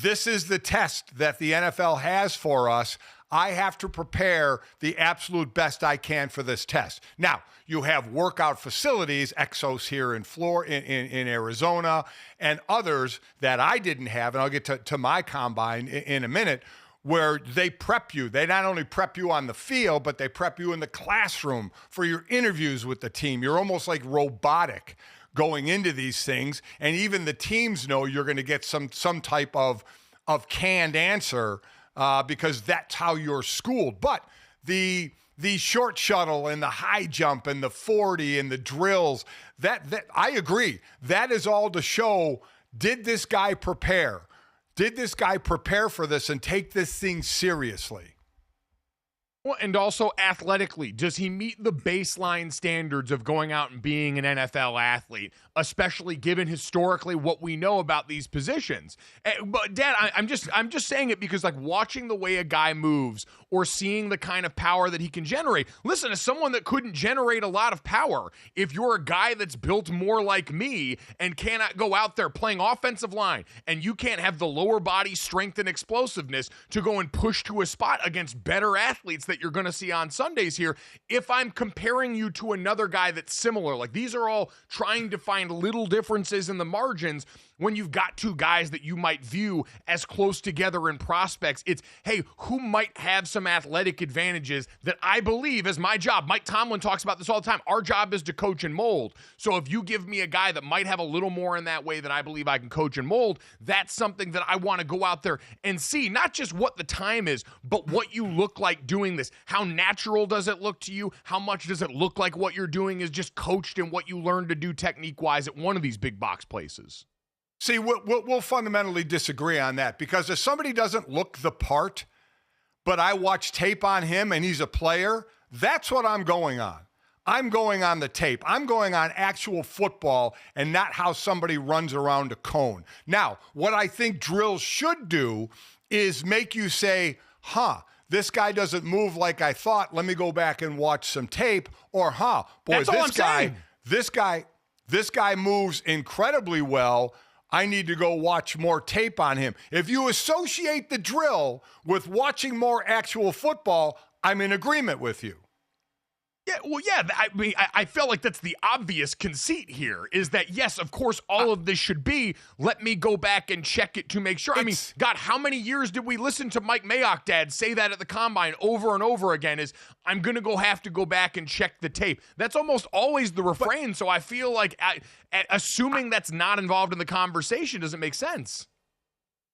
S3: this is the test that the NFL has for us. I have to prepare the absolute best I can for this test. Now, you have workout facilities, Exos here in in Arizona, and others that I didn't have, and I'll get to my combine in a minute, where they prep you. They not only prep you on the field, but they prep you in the classroom for your interviews with the team. You're almost like robotic going into these things, and even the teams know you're going to get some type of canned answer because that's how you're schooled. But the short shuttle and the high jump and the 40 and the drills, that I agree. That is all to show, did this guy prepare? Did this guy prepare for this and take this thing seriously?
S2: Well, and also athletically, does he meet the baseline standards of going out and being an NFL athlete, especially given historically what we know about these positions? But Dad, I'm just saying it because, like, watching the way a guy moves or seeing the kind of power that he can generate. Listen, as someone that couldn't generate a lot of power, if you're a guy that's built more like me and cannot go out there playing offensive line, and you can't have the lower body strength and explosiveness to go and push to a spot against better athletes that you're going to see on Sundays here, if I'm comparing you to another guy that's similar, like, these are all trying to find little differences in the margins. When you've got two guys that you might view as close together in prospects, it's, hey, who might have some athletic advantages that I believe is my job? Mike Tomlin talks about this all the time. Our job is to coach and mold. So if you give me a guy that might have a little more in that way that I believe I can coach and mold, that's something that I want to go out there and see, not just what the time is, but what you look like doing this. How natural does it look to you? How much does it look like what you're doing is just coached in what you learned to do technique-wise at one of these big box places?
S3: See, we'll fundamentally disagree on that, because if somebody doesn't look the part, but I watch tape on him and he's a player, that's what I'm going on. I'm going on the tape. I'm going on actual football and not how somebody runs around a cone. Now, what I think drills should do is make you say, this guy doesn't move like I thought. Let me go back and watch some tape. Or, boy, this guy moves incredibly well. I need to go watch more tape on him. If you associate the drill with watching more actual football, I'm in agreement with you.
S2: Yeah, well, yeah, I mean, I feel like that's the obvious conceit here, is that, yes, of course, all of this should be, let me go back and check it to make sure. I mean, God, how many years did we listen to Mike Mayock, Dad, say that at the Combine over and over again, is, I'm going to have to go back and check the tape. That's almost always the refrain, so I feel like assuming that's not involved in the conversation doesn't make sense.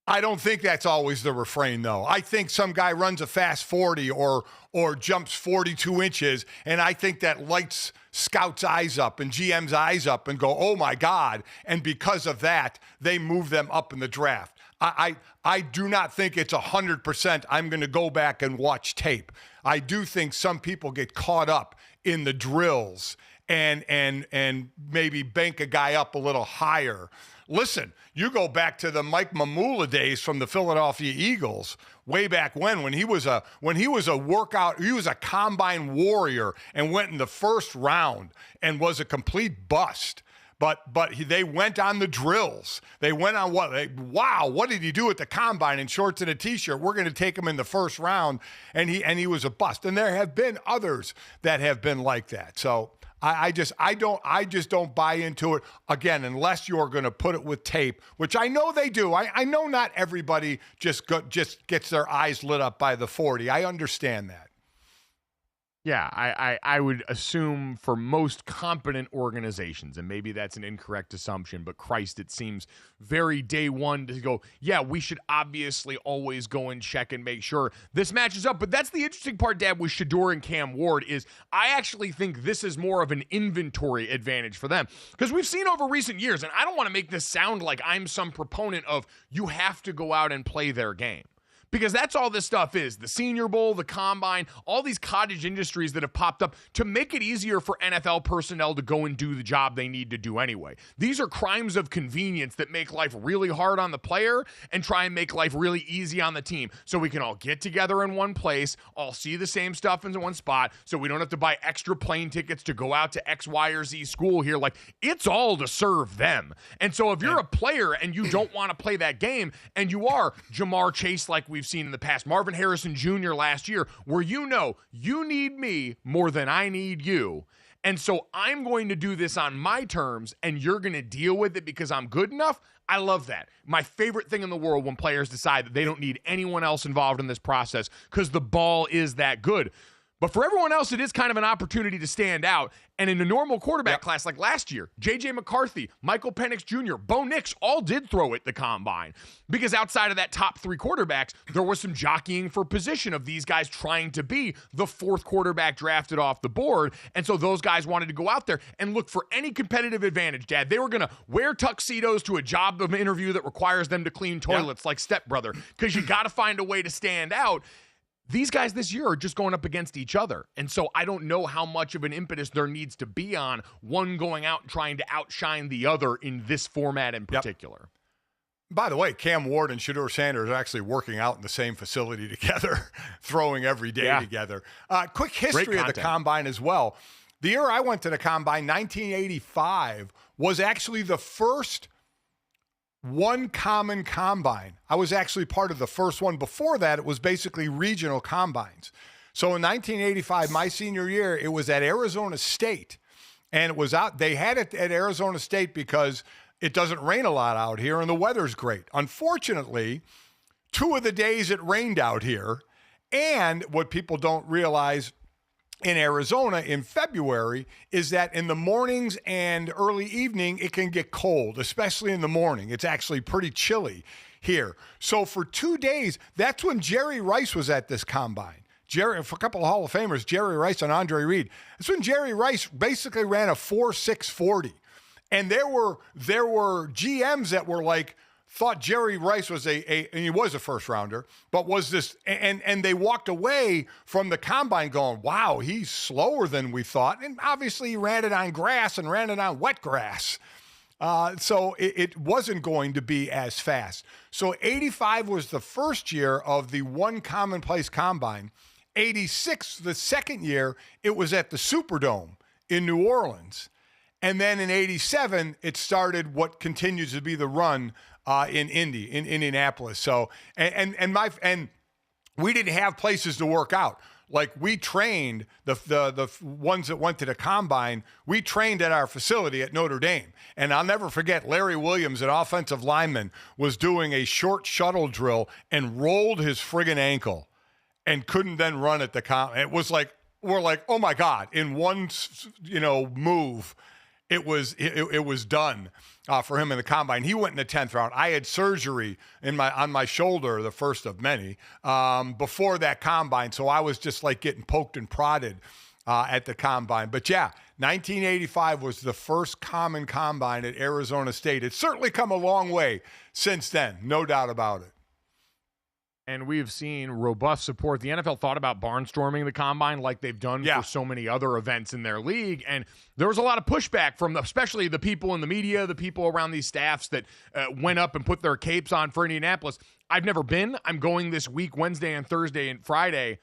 S3: I don't think that's always the refrain, though. I think some guy runs a fast 40 or jumps 42 inches, and I think that lights scouts' eyes up and GM's eyes up and go, oh, my God. And because of that, they move them up in the draft. I do not think it's 100% I'm going to go back and watch tape. I do think some people get caught up in the drills and maybe bank a guy up a little higher. Listen, you go back to the Mike Mamula days from the Philadelphia Eagles, way back when he was a combine warrior and went in the first round and was a complete bust. But they went on the drills. They went on what did he do at the Combine in shorts and a T-shirt? We're going to take him in the first round, and he was a bust. And there have been others that have been like that. So I just don't buy into it, again, unless you're going to put it with tape, which I know they do. I know not everybody just gets their eyes lit up by the 40. I understand that.
S2: Yeah, I would assume for most competent organizations, and maybe that's an incorrect assumption, but Christ, it seems very day one to go, yeah, we should obviously always go and check and make sure this matches up. But that's the interesting part, Dad, with Shedeur and Cam Ward is I actually think this is more of an inventory advantage for them. Because we've seen over recent years, and I don't want to make this sound like I'm some proponent of you have to go out and play their game. Because that's all this stuff is. The Senior Bowl, the Combine, all these cottage industries that have popped up to make it easier for NFL personnel to go and do the job they need to do anyway. These are crimes of convenience that make life really hard on the player and try and make life really easy on the team. So we can all get together in one place, all see the same stuff in one spot, so we don't have to buy extra plane tickets to go out to X, Y, or Z school here. Like, it's all to serve them. And so if you're a player and you don't want to play that game, and you are Jamar Chase like we've seen in the past, Marvin Harrison Jr. last year, where you need me more than I need you. And so I'm going to do this on my terms, and you're going to deal with it because I'm good enough. I love that. My favorite thing in the world when players decide that they don't need anyone else involved in this process because the ball is that good. But for everyone else, it is kind of an opportunity to stand out. And in a normal quarterback class like last year, J.J. McCarthy, Michael Penix Jr., Bo Nix all did throw at the Combine. Because outside of that top three quarterbacks, there was some jockeying for position of these guys trying to be the fourth quarterback drafted off the board. And so those guys wanted to go out there and look for any competitive advantage, Dad. They were going to wear tuxedos to a job of interview that requires them to clean toilets like Stepbrother because you got to find a way to stand out. These guys this year are just going up against each other. And so I don't know how much of an impetus there needs to be on one going out and trying to outshine the other in this format in particular.
S3: By the way, Cam Ward and Shedeur Sanders are actually working out in the same facility together, throwing every day together. Quick history of the Combine as well. The year I went to the Combine, 1985, was actually the first one common combine. I was actually part of the first one. Before that, it was basically regional combines. So in 1985, my senior year, it was at Arizona State. And it was out, they had it at Arizona State because it doesn't rain a lot out here and the weather's great. Unfortunately, 2 of the days it rained out here. And what people don't realize in Arizona in February is that in the mornings and early evening, it can get cold, especially in the morning. It's actually pretty chilly here. So for 2 days, that's when Jerry Rice was at this Combine. For a couple of Hall of Famers, Jerry Rice and Andre Reed. That's when Jerry Rice basically ran a 4.640. And there were GMs that were like, thought Jerry Rice was and he was a first rounder, but was this, and they walked away from the Combine going, wow, he's slower than we thought. And obviously he ran it on grass and ran it on wet grass. So it wasn't going to be as fast. So 85 was the first year of the one commonplace Combine. 86, the second year, it was at the Superdome in New Orleans. And then in 87, it started what continues to be the run in Indianapolis. So, and we didn't have places to work out. Like we trained the ones that went to the Combine, we trained at our facility at Notre Dame. And I'll never forget Larry Williams, an offensive lineman, was doing a short shuttle drill and rolled his friggin' ankle and couldn't then run at the Combine. It was like, we're like, oh my God, in one, move, it was done for him in the Combine. He went in the 10th round. I had surgery on my shoulder, the first of many, before that Combine. So I was just like getting poked and prodded at the Combine. But yeah, 1985 was the first common Combine at Arizona State. It's certainly come a long way since then, no doubt about it.
S2: And we've seen robust support. The NFL thought about barnstorming the Combine like they've done for so many other events in their league. And there was a lot of pushback from especially the people in the media, the people around these staffs that went up and put their capes on for Indianapolis. I've never been. I'm going this week, Wednesday and Thursday and Friday,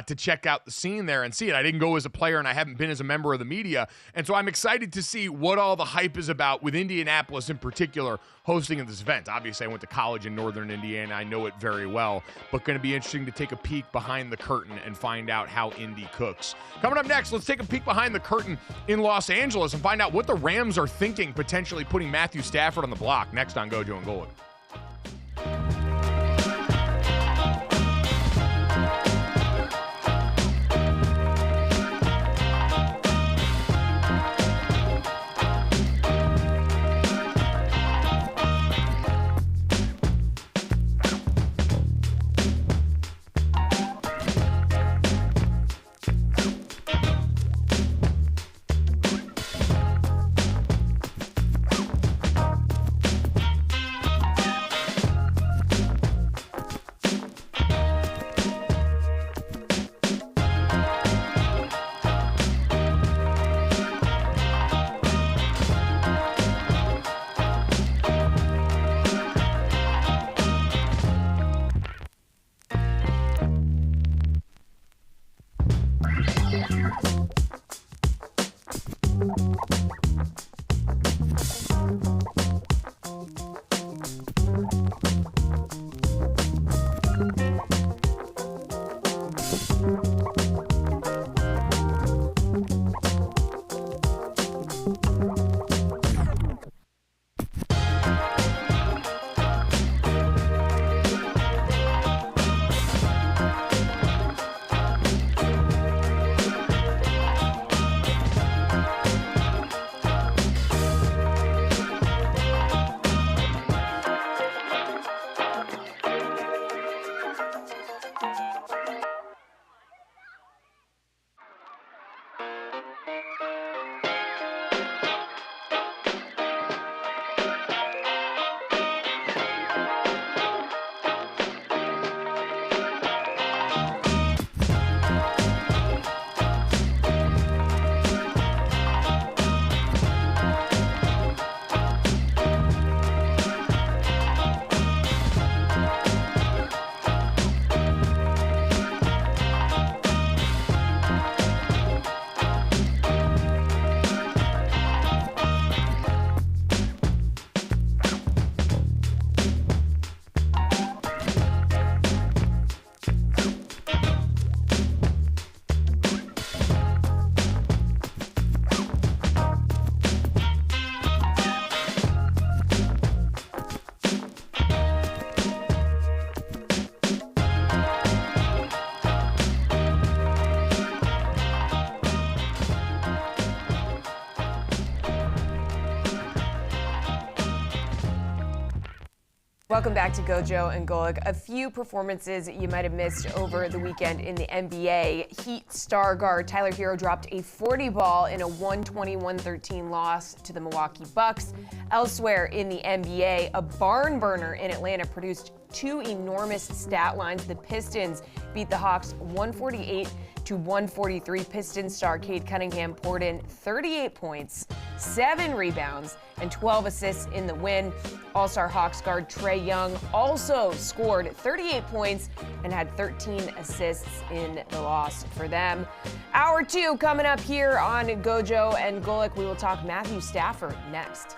S2: to check out the scene there and see it. I didn't go as a player and I haven't been as a member of the media. And so I'm excited to see what all the hype is about with Indianapolis in particular hosting this event. Obviously, I went to college in Northern Indiana. I know it very well, but going to be interesting to take a peek behind the curtain and find out how Indy cooks. Coming up next, let's take a peek behind the curtain in Los Angeles and find out what the Rams are thinking, potentially putting Matthew Stafford on the block. Next on Gojo and Golic.
S1: Welcome back to Gojo and Golic. A few performances you might have missed over the weekend in the NBA. Heat star guard Tyler Hero dropped a 40 ball in a 120-113 loss to the Milwaukee Bucks. Elsewhere in the NBA, a barn burner in Atlanta produced two enormous stat lines. The Pistons beat the Hawks 148-143. Pistons star Cade Cunningham poured in 38 points, 7 rebounds, and 12 assists in the win. All-star Hawks guard Trae Young also scored 38 points and had 13 assists in the loss for them. Hour 2 coming up here on Gojo and Golic. We will talk Matthew Stafford next.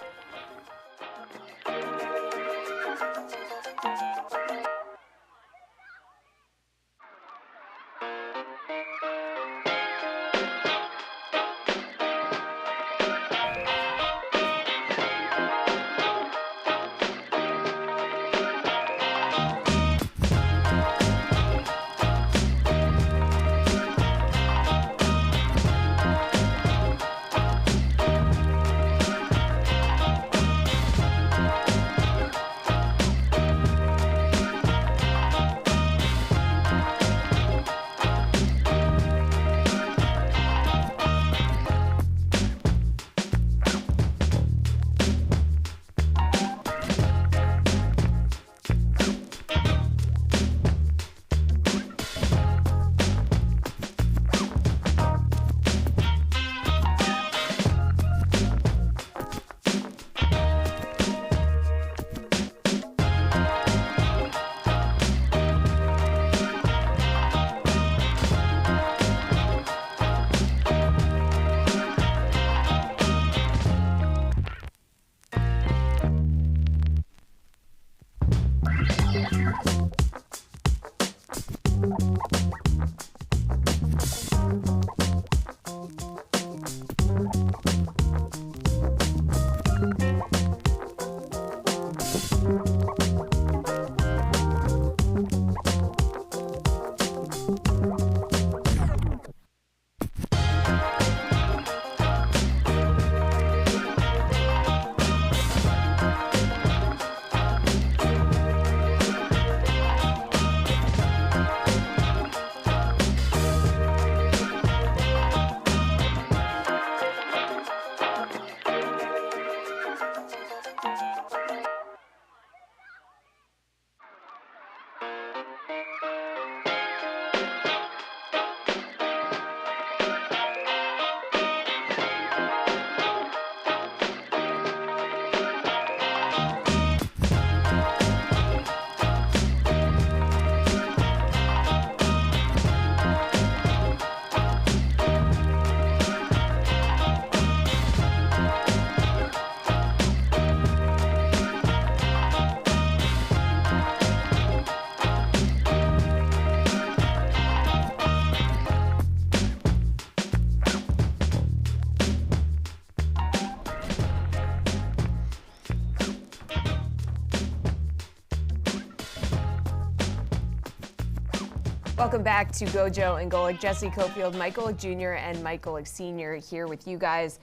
S1: Welcome back to Gojo and Golic. Jesse Cofield, Mike Golic Jr. and Mike Golic Sr. here with you guys.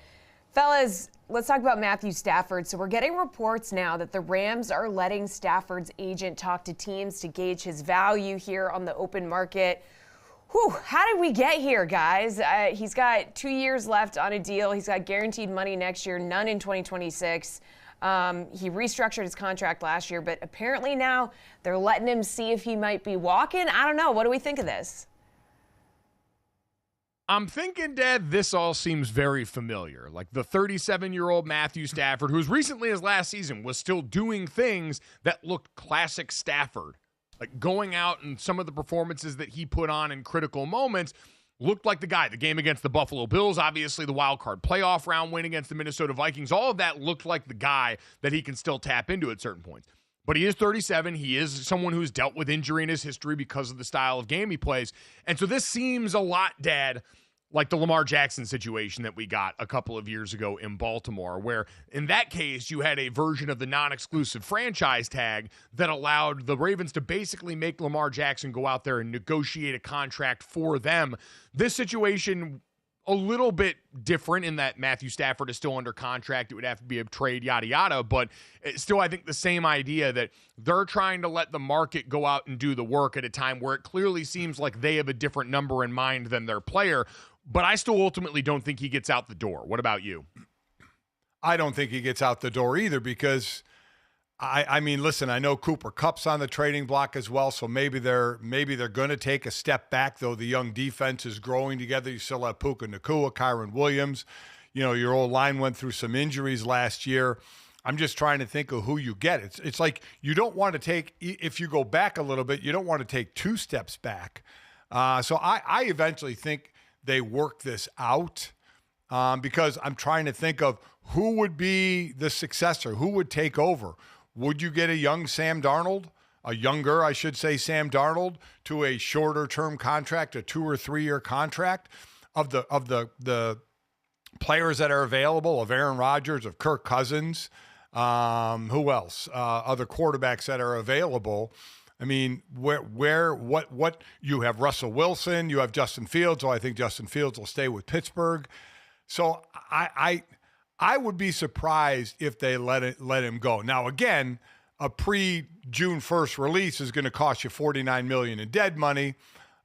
S1: Fellas, let's talk about Matthew Stafford. So we're getting reports now that the Rams are letting Stafford's agent talk to teams to gauge his value here on the open market. Whew, how did we get here, guys? He's got 2 years left on a deal. He's got guaranteed money next year, none in 2026. He restructured his contract last year, but apparently now they're letting him see if he might be walking. I don't know. What do we think of this?
S2: I'm thinking, Dad, this all seems very familiar. Like the 37-year-old Matthew Stafford, who as recently as last season was still doing things that looked classic Stafford. Like going out and some of the performances that he put on in critical moments looked like the guy. The game against the Buffalo Bills, obviously the wild card playoff round win against the Minnesota Vikings, all of that looked like the guy that he can still tap into at certain points. But he is 37. He is someone who's dealt with injury in his history because of the style of game he plays. And so this seems a lot, Dad, like the Lamar Jackson situation that we got a couple of years ago in Baltimore, where in that case, you had a version of the non-exclusive franchise tag that allowed the Ravens to basically make Lamar Jackson go out there and negotiate a contract for them. This situation, a little bit different in that Matthew Stafford is still under contract. It would have to be a trade, yada, yada. But it's still, I think, the same idea that they're trying to let the market go out and do the work at a time where it clearly seems like they have a different number in mind than their player. But I still ultimately don't think he gets out the door. What about you?
S3: I don't think he gets out the door either because, I mean, listen, I know Cooper Kupp's on the trading block as well, so maybe they're going to take a step back, though the young defense is growing together. You still have Puka Nacua, Kyron Williams. You know, your old line went through some injuries last year. I'm just trying to think of who you get. It's like you don't want to take, if you go back a little bit, you don't want to take two steps back. So I eventually think they work this out because I'm trying to think of who would be the successor, who would take over. Would you get a young Sam Darnold, a younger, I should say, Sam Darnold to a shorter term contract, a 2 or 3 year contract of the players that are available, of Aaron Rodgers, of Kirk Cousins, who else? Other quarterbacks that are available. I mean, what you have Russell Wilson, you have Justin Fields. So I think Justin Fields will stay with Pittsburgh. So I would be surprised if they let him go. Now again, a pre-June 1st release is going to cost you $49 million in dead money.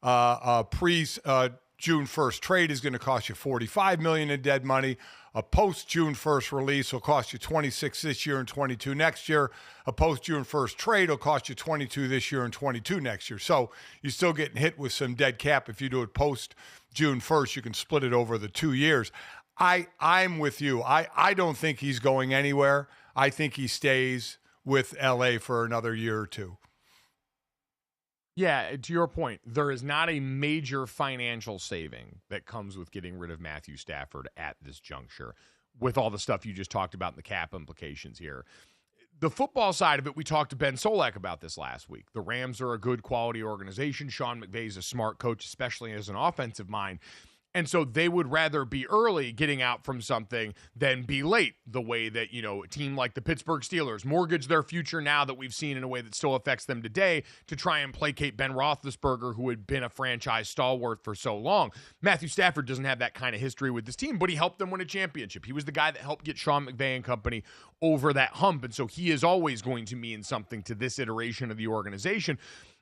S3: A pre-June 1st trade is going to cost you $45 million in dead money. A post-June 1st release will cost you $26 this year and $22 next year. A post-June 1st trade will cost you $22 this year and $22 next year. So you're still getting hit with some dead cap. If you do it post-June 1st, you can split it over the 2 years. I'm with you. I don't think he's going anywhere. I think he stays with LA for another year or two.
S2: Yeah, to your point, there is not a major financial saving that comes with getting rid of Matthew Stafford at this juncture with all the stuff you just talked about and the cap implications here. The football side of it, we talked to Ben Solak about this last week. The Rams are a good quality organization. Sean McVay is a smart coach, especially as an offensive mind. And so they would rather be early getting out from something than be late, the way that, you know, a team like the Pittsburgh Steelers mortgage their future now that we've seen in a way that still affects them today to try and placate Ben Roethlisberger, who had been a franchise stalwart for so long. Matthew Stafford doesn't have that kind of history with this team, but he helped them win a championship. He was the guy that helped get Sean McVay and company over that hump. And so he is always going to mean something to this iteration of the organization,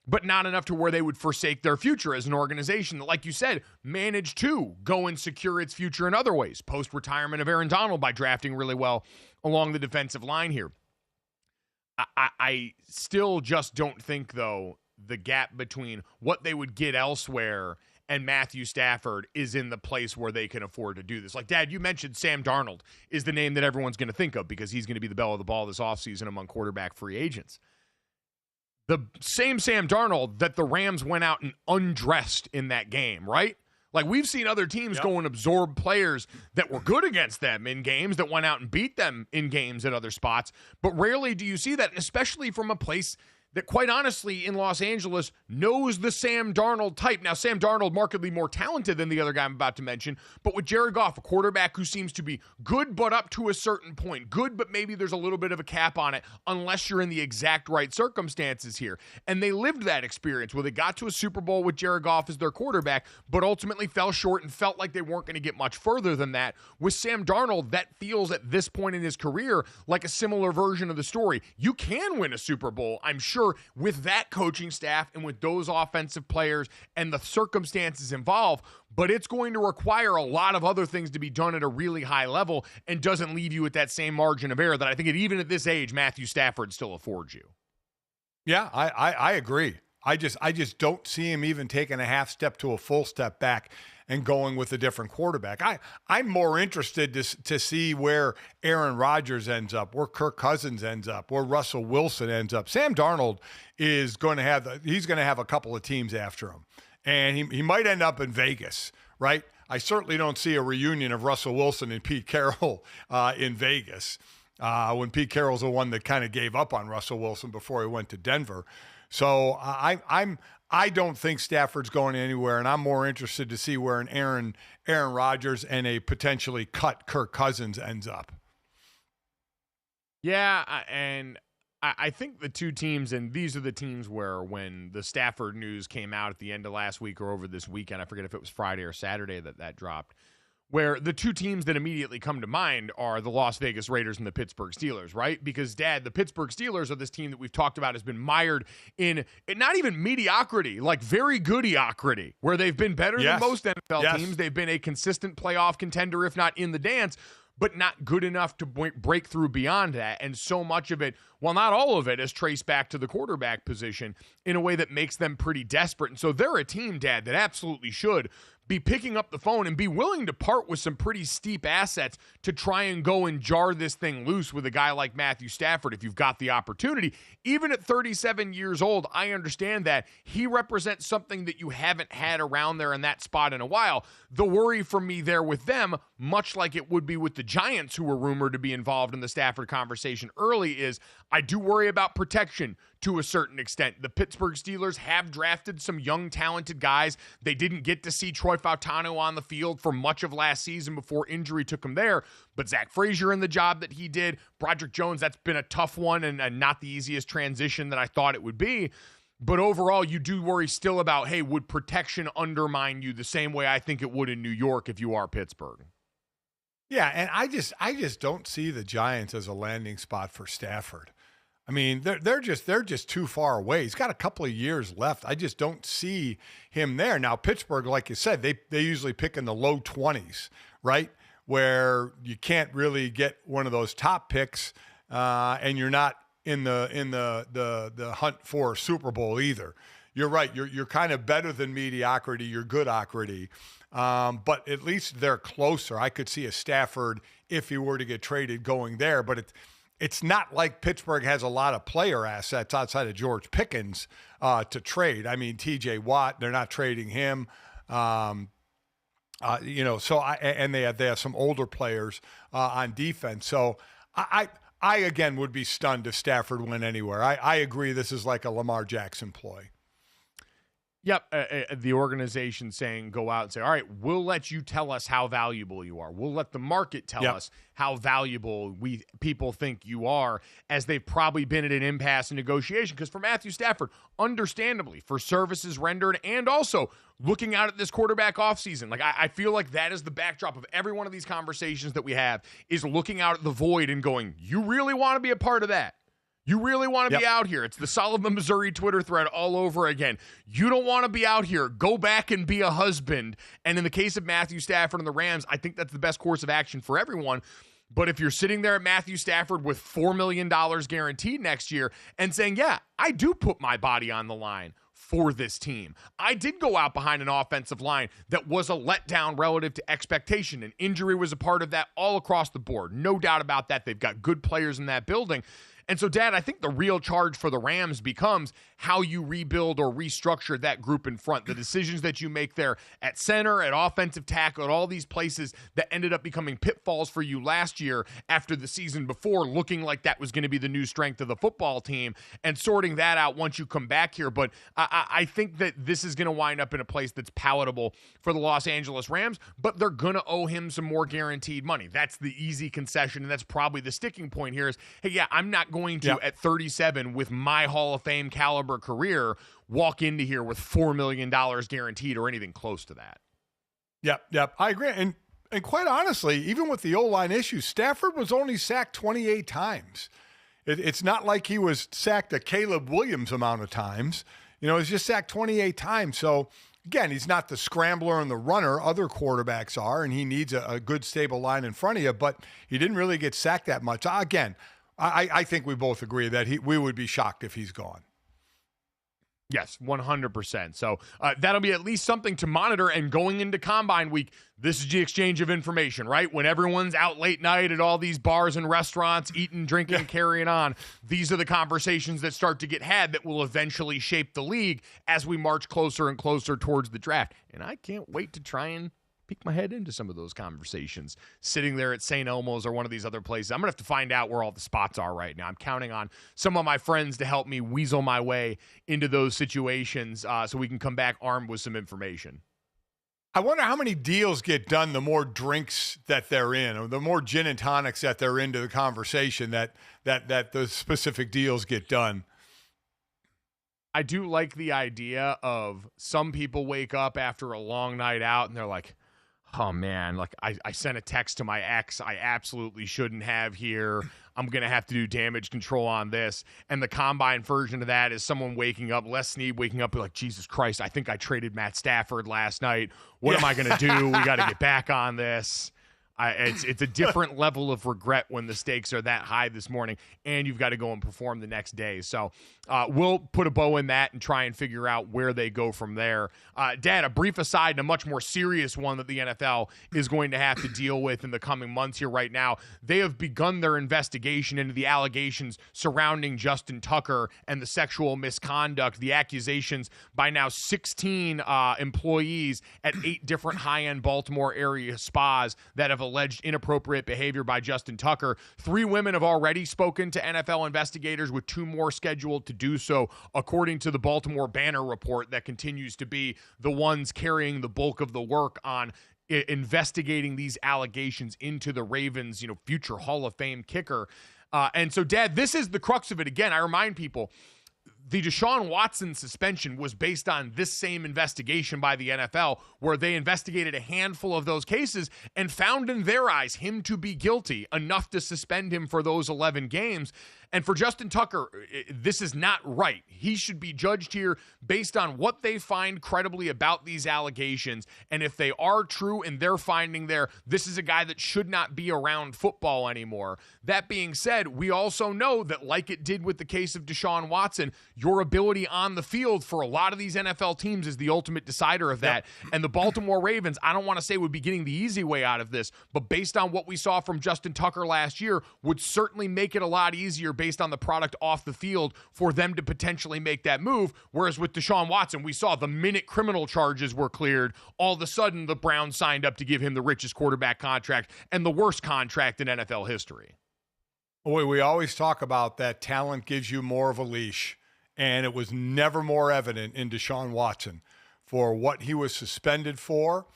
S2: but not enough to where they would forsake their future as an organization that, like you said, managed to go and secure its future in other ways. Post-retirement of Aaron Donald by drafting really well along the defensive line here. I still just don't think, though, the gap between what they would get elsewhere and Matthew Stafford is in the place where they can afford to do this. Like, Dad, you mentioned Sam Darnold is the name that everyone's going to think of because he's going to be the belle of the ball this offseason among quarterback free agents. The same Sam Darnold that the Rams went out and undressed in that game, right? Like, we've seen other teams go and absorb players that were good against them in games, that went out and beat them in games at other spots, but rarely do you see that, especially from a place that quite honestly in Los Angeles knows the Sam Darnold type. Now, Sam Darnold, markedly more talented than the other guy I'm about to mention, but with Jared Goff, a quarterback who seems to be good but up to a certain point. Good, but maybe there's a little bit of a cap on it unless you're in the exact right circumstances here. And they lived that experience where they got to a Super Bowl with Jared Goff as their quarterback, but ultimately fell short and felt like they weren't going to get much further than that. With Sam Darnold, that feels at this point in his career like a similar version of the story. You can win a Super Bowl, I'm sure, with that coaching staff and with those offensive players and the circumstances involved, but it's going to require a lot of other things to be done at a really high level and doesn't leave you with that same margin of error that I think even at this age, Matthew Stafford still affords you.
S3: Yeah, I agree. I just don't see him even taking a half step to a full step back and going with a different quarterback. I'm more interested to see where Aaron Rodgers ends up, where Kirk Cousins ends up, where Russell Wilson ends up. Sam Darnold is going to have a couple of teams after him, and he might end up in Vegas, right? I certainly don't see a reunion of Russell Wilson and Pete Carroll in Vegas when Pete Carroll's the one that kind of gave up on Russell Wilson before he went to Denver. So I don't think Stafford's going anywhere, and I'm more interested to see where an Aaron Rodgers and a potentially cut Kirk Cousins ends up.
S2: Yeah, and I think the two teams, and these are the teams where when the Stafford news came out at the end of last week or over this weekend, I forget if it was Friday or Saturday that dropped, where the two teams that immediately come to mind are the Las Vegas Raiders and the Pittsburgh Steelers, right? Because, Dad, the Pittsburgh Steelers are this team that we've talked about has been mired in not even mediocrity, like very goodiocrity, where they've been better than most NFL teams. They've been a consistent playoff contender, if not in the dance, but not good enough to break through beyond that. And so much of it, well, not all of it, is traced back to the quarterback position in a way that makes them pretty desperate. And so they're a team, Dad, that absolutely should be picking up the phone and be willing to part with some pretty steep assets to try and go and jar this thing loose with a guy like Matthew Stafford if you've got the opportunity. Even at 37 years old, I understand that he represents something that you haven't had around there in that spot in a while. The worry for me there with them, much like it would be with the Giants, who were rumored to be involved in the Stafford conversation early, is I do worry about protection to a certain extent. The Pittsburgh Steelers have drafted some young, talented guys. They didn't get to see Troy Fautano on the field for much of last season before injury took him there. But Zach Frazier in the job that he did, Broderick Jones, that's been a tough one and not the easiest transition that I thought it would be. But overall, you do worry still about, hey, would protection undermine you the same way I think it would in New York if you are Pittsburgh?
S3: Yeah, and I just don't see the Giants as a landing spot for Stafford. I mean, they're just too far away. He's got a couple of years left. I just don't see him there. Now, Pittsburgh, like you said, they usually pick in the low 20s, right? Where you can't really get one of those top picks, and you're not in the hunt for a Super Bowl either. You're right. You're kind of better than mediocrity. You're goodocrity. But at least they're closer. I could see a Stafford, if he were to get traded, going there. But it's not like Pittsburgh has a lot of player assets outside of George Pickens to trade. I mean, T.J. Watt, they're not trading him. So they have some older players on defense. So I again would be stunned if Stafford went anywhere. I agree. This is like a Lamar Jackson ploy.
S2: Yep, the organization saying, go out and say, all right, we'll let you tell us how valuable you are. We'll let the market tell us how valuable people think you are, as they've probably been at an impasse in negotiation. Because for Matthew Stafford, understandably, for services rendered and also looking out at this quarterback offseason, like I feel like that is the backdrop of every one of these conversations that we have, is looking out at the void and going, you really want to be a part of that? You really want to be out here. It's the Sullivan, Missouri Twitter thread all over again. You don't want to be out here. Go back and be a husband. And in the case of Matthew Stafford and the Rams, I think that's the best course of action for everyone. But if you're sitting there at Matthew Stafford with $4 million guaranteed next year and saying, yeah, I do put my body on the line for this team. I did go out behind an offensive line that was a letdown relative to expectation, and injury was a part of that all across the board. No doubt about that. They've got good players in that building. And so, Dad, I think the real charge for the Rams becomes how you rebuild or restructure that group in front. The decisions that you make there at center, at offensive tackle, at all these places that ended up becoming pitfalls for you last year after the season before, looking like that was going to be the new strength of the football team, and sorting that out once you come back here. But I think that this is going to wind up in a place that's palatable for the Los Angeles Rams, but they're going to owe him some more guaranteed money. That's the easy concession, and that's probably the sticking point here is, hey, yeah, I'm not going to, at 37, with my Hall of Fame caliber career, walk into here with $4 million guaranteed or anything close to that.
S3: Yep. I agree. And quite honestly, even with the O-line issues, Stafford was only sacked 28 times. It's not like he was sacked a Caleb Williams amount of times. He's just sacked 28 times. So, again, he's not the scrambler and the runner other quarterbacks are, and he needs a good, stable line in front of you, but he didn't really get sacked that much. Again, I think we both agree that we would be shocked if he's gone.
S2: Yes, 100%. So that'll be at least something to monitor. And going into Combine Week, this is the exchange of information, right? When everyone's out late night at all these bars and restaurants, eating, drinking, carrying on, these are the conversations that start to get had that will eventually shape the league as we march closer and closer towards the draft. And I can't wait to try and peek my head into some of those conversations, sitting there at St. Elmo's or one of these other places. I'm going to have to find out where all the spots are right now. I'm counting on some of my friends to help me weasel my way into those situations so we can come back armed with some information.
S3: I wonder how many deals get done the more drinks that they're in, or the more gin and tonics that they're into the conversation that the specific deals get done.
S2: I do like the idea of some people wake up after a long night out and they're like, oh man, like I sent a text to my ex I absolutely shouldn't have here. I'm going to have to do damage control on this. And the Combine version of that is someone waking up, Les Snead waking up like, Jesus Christ, I think I traded Matt Stafford last night. What am I going to do? We got to get back on this. It's a different level of regret when the stakes are that high this morning and you've got to go and perform the next day. So we'll put a bow in that and try and figure out where they go from there. Dad, a brief aside and a much more serious one that the NFL is going to have to deal with in the coming months here right now. They have begun their investigation into the allegations surrounding Justin Tucker and the sexual misconduct, the accusations by now 16 employees at 8 different high-end Baltimore area spas that have alleged inappropriate behavior by Justin Tucker. 3 women have already spoken to NFL investigators, with 2 more scheduled to do so, according to the Baltimore Banner report that continues to be the ones carrying the bulk of the work on investigating these allegations into the Ravens, future Hall of Fame kicker. And so, Dad, this is the crux of it. Again, I remind people, the Deshaun Watson suspension was based on this same investigation by the NFL, where they investigated a handful of those cases and found in their eyes him to be guilty enough to suspend him for those 11 games. And for Justin Tucker, this is not right. He should be judged here based on what they find credibly about these allegations. And if they are true and they're finding there, this is a guy that should not be around football anymore. That being said, we also know that, like it did with the case of Deshaun Watson, your ability on the field for a lot of these NFL teams is the ultimate decider of that. Yep. And the Baltimore Ravens, I don't want to say would be getting the easy way out of this, but based on what we saw from Justin Tucker last year, would certainly make it a lot easier based on the product off the field for them to potentially make that move. Whereas with Deshaun Watson, we saw the minute criminal charges were cleared, all of a sudden the Browns signed up to give him the richest quarterback contract and the worst contract in NFL history.
S3: Boy, we always talk about that talent gives you more of a leash, and it was never more evident in Deshaun Watson for what he was suspended for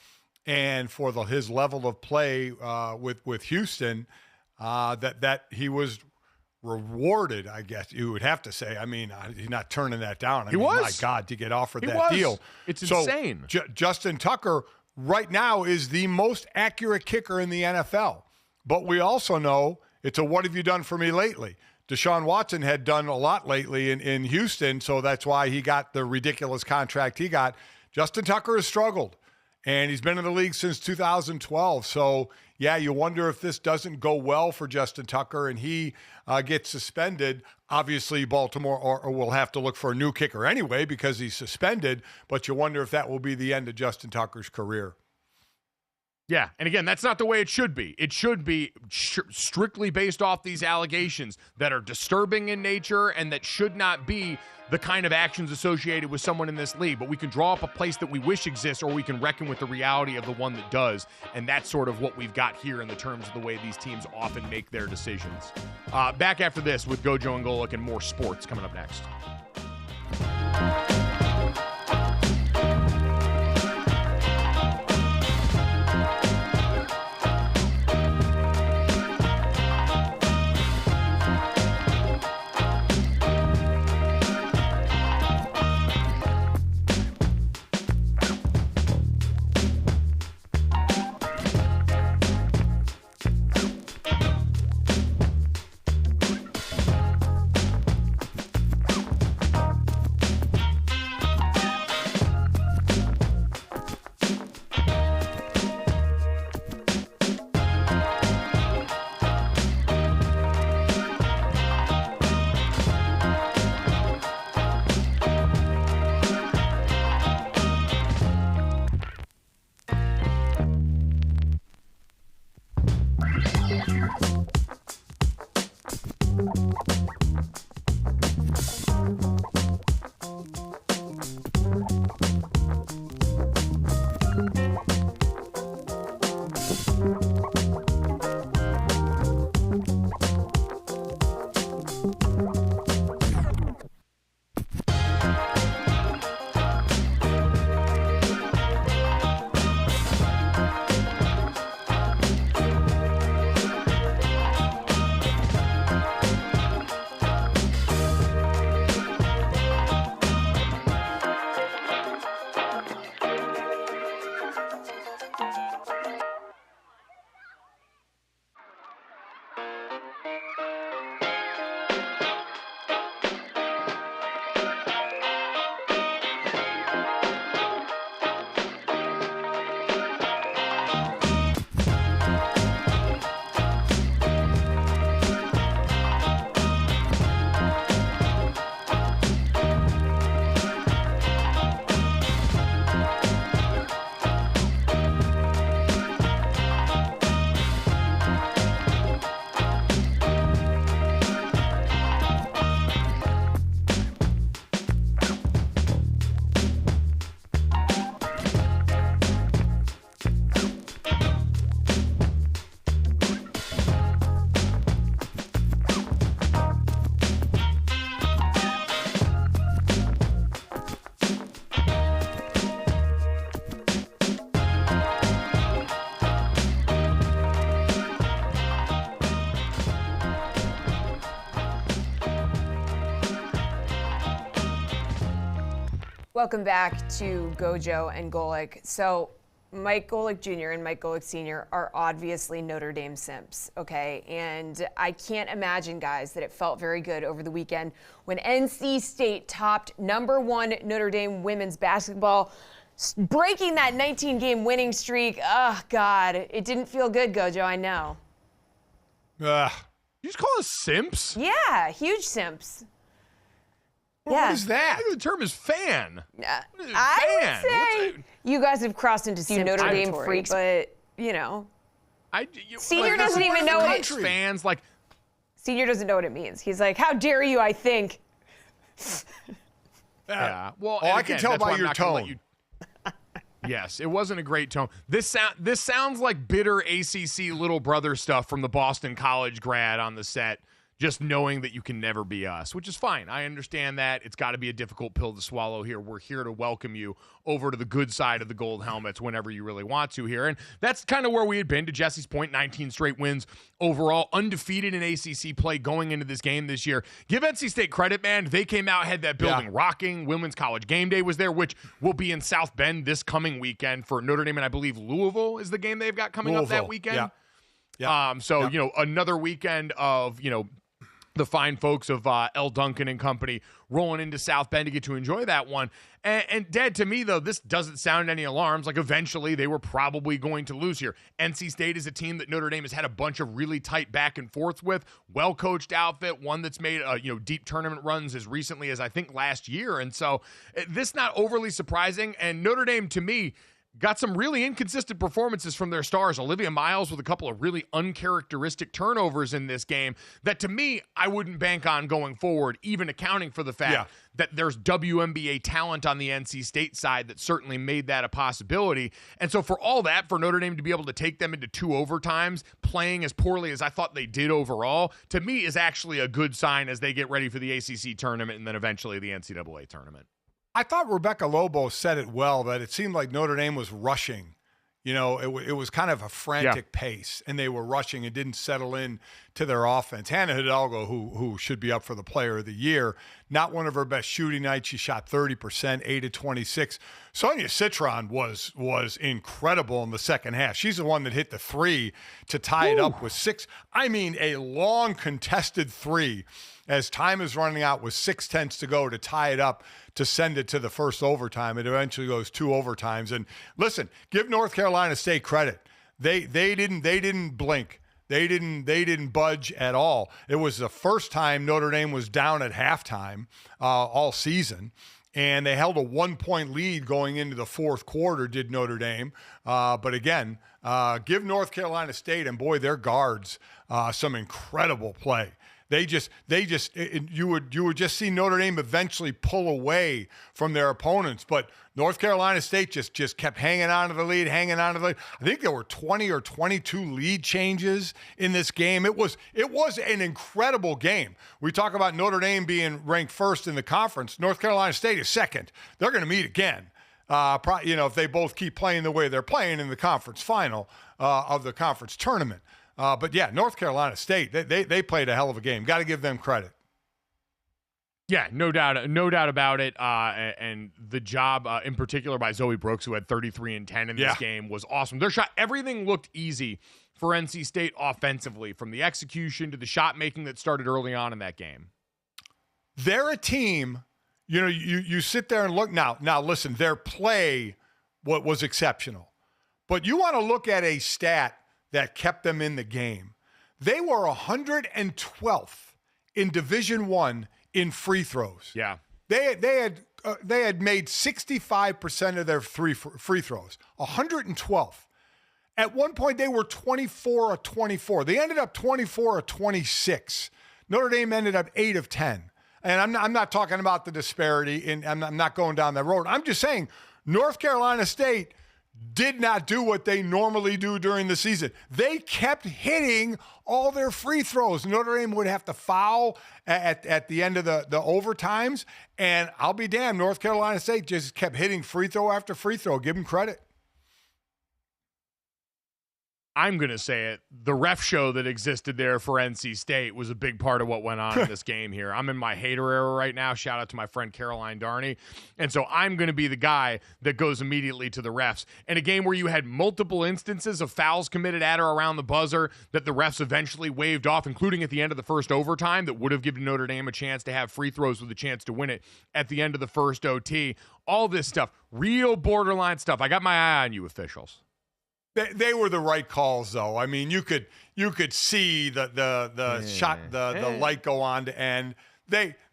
S3: and for his level of play with Houston, that he was rewarded, I guess you would have to say. I mean, he's not turning that down. My God, to get offered that deal.
S2: It's insane.
S3: Justin Tucker right now is the most accurate kicker in the NFL. But we also know it's a what have you done for me lately? Deshaun Watson had done a lot lately in Houston, so that's why he got the ridiculous contract he got. Justin Tucker has struggled, and he's been in the league since 2012. So, yeah, you wonder if this doesn't go well for Justin Tucker and he gets suspended. Obviously, Baltimore or will have to look for a new kicker anyway because he's suspended, but you wonder if that will be the end of Justin Tucker's career.
S2: Yeah, and again, that's not the way it should be. It should be strictly based off these allegations that are disturbing in nature and that should not be the kind of actions associated with someone in this league. But we can draw up a place that we wish exists, or we can reckon with the reality of the one that does, and that's sort of what we've got here in the terms of the way these teams often make their decisions. Back after this with Gojo and Golic and more sports coming up next.
S1: Welcome back to Gojo and Golic. So Mike Golic Jr. and Mike Golic Sr. are obviously Notre Dame simps, okay? And I can't imagine, guys, that it felt very good over the weekend when NC State topped #1 Notre Dame women's basketball, breaking that 19-game winning streak. Oh, God, it didn't feel good, Gojo, I know.
S2: You just call us simps?
S1: Yeah, huge simps.
S2: Well,
S1: yeah.
S2: What is that? I think the term is fan.
S1: I would say you guys have crossed into some Notre Dame freaks, but, you know. Senior doesn't even know what
S2: fans like.
S1: Senior doesn't know what it means. He's like, how dare you, I think.
S2: Yeah. Well,
S3: I can tell by your tone.
S2: Yes, it wasn't a great tone. This sounds like bitter ACC little brother stuff from the Boston College grad on the set, just knowing that you can never be us, which is fine. I understand that. It's got to be a difficult pill to swallow here. We're here to welcome you over to the good side of the gold helmets whenever you really want to here. And that's kind of where we had been, to Jesse's point, 19 straight wins overall, undefeated in ACC play going into this game this year. Give NC State credit, man. They came out, had that building rocking. Women's College Game Day was there, which will be in South Bend this coming weekend for Notre Dame, and I believe Louisville is the game they've got coming up that weekend. Another weekend of, the fine folks of L. Duncan and company rolling into South Bend to get to enjoy that one. And Dad, to me, though, this doesn't sound any alarms. Like, eventually they were probably going to lose here. NC State is a team that Notre Dame has had a bunch of really tight back and forths with. Well-coached outfit, one that's made deep tournament runs as recently as I think last year. And so this not overly surprising. And Notre Dame, to me, got some really inconsistent performances from their stars. Olivia Miles with a couple of really uncharacteristic turnovers in this game that, to me, I wouldn't bank on going forward, even accounting for the fact that there's WNBA talent on the NC State side that certainly made that a possibility. And so for all that, for Notre Dame to be able to take them into 2 overtimes, playing as poorly as I thought they did overall, to me is actually a good sign as they get ready for the ACC tournament and then eventually the NCAA tournament.
S3: I thought Rebecca Lobo said it well, that it seemed like Notre Dame was rushing. It was kind of a frantic pace, and they were rushing and didn't settle in to their offense. Hannah Hidalgo, who should be up for the Player of the Year, not one of her best shooting nights. She shot 30%, 8 of 26. Sonia Citron was incredible in the second half. She's the one that hit the 3 to tie it up with 6. I mean, a long contested 3 as time is running out with 6/10 to go to tie it up, to send it to the first overtime. It eventually goes 2 overtimes. And listen, give North Carolina State credit. They didn't blink. They didn't budge at all. It was the first time Notre Dame was down at halftime all season. And they held a 1-point lead going into the fourth quarter, did Notre Dame. But again, give North Carolina State and, boy, their guards some incredible play. You would just see Notre Dame eventually pull away from their opponents, but North Carolina State just kept hanging on to the lead. I think there were 20 or 22 lead changes in this game. It was an incredible game. We talk about Notre Dame being ranked first in the conference. North Carolina State is second. They're going to meet again. If they both keep playing the way they're playing in the conference final of the conference tournament. But yeah, North Carolina State, they played a hell of a game. Got to give them credit.
S2: Yeah, no doubt about it. And the job in particular by Zoe Brooks, who had 33 and 10 in this game, was awesome. Their shot, everything looked easy for NC State offensively, from the execution to the shot making that started early on in that game.
S3: They're a team, you sit there and look now. Listen, their play was exceptional, but you want to look at a stat that kept them in the game. They were 112th in Division I in free throws.
S2: Yeah.
S3: They had made 65% of their free throws, 112th. At one point, they were 24 of 24. They ended up 24 of 26. Notre Dame ended up 8 of 10. And I'm not talking about the disparity, and I'm not going down that road. I'm just saying North Carolina State did not do what they normally do during the season. They kept hitting all their free throws. Notre Dame would have to foul at the end of the overtimes, and I'll be damned, North Carolina State just kept hitting free throw after free throw. Give them credit.
S2: I'm going to say it. The ref show that existed there for NC State was a big part of what went on in this game here. I'm in my hater era right now. Shout out to my friend Caroline Darney. And so I'm going to be the guy that goes immediately to the refs. In a game where you had multiple instances of fouls committed at or around the buzzer that the refs eventually waved off, including at the end of the first overtime, that would have given Notre Dame a chance to have free throws with a chance to win it at the end of the first OT. All this stuff, real borderline stuff. I got my eye on you, officials.
S3: They were the right calls, though. I mean, you could see the shot, the light go on to end.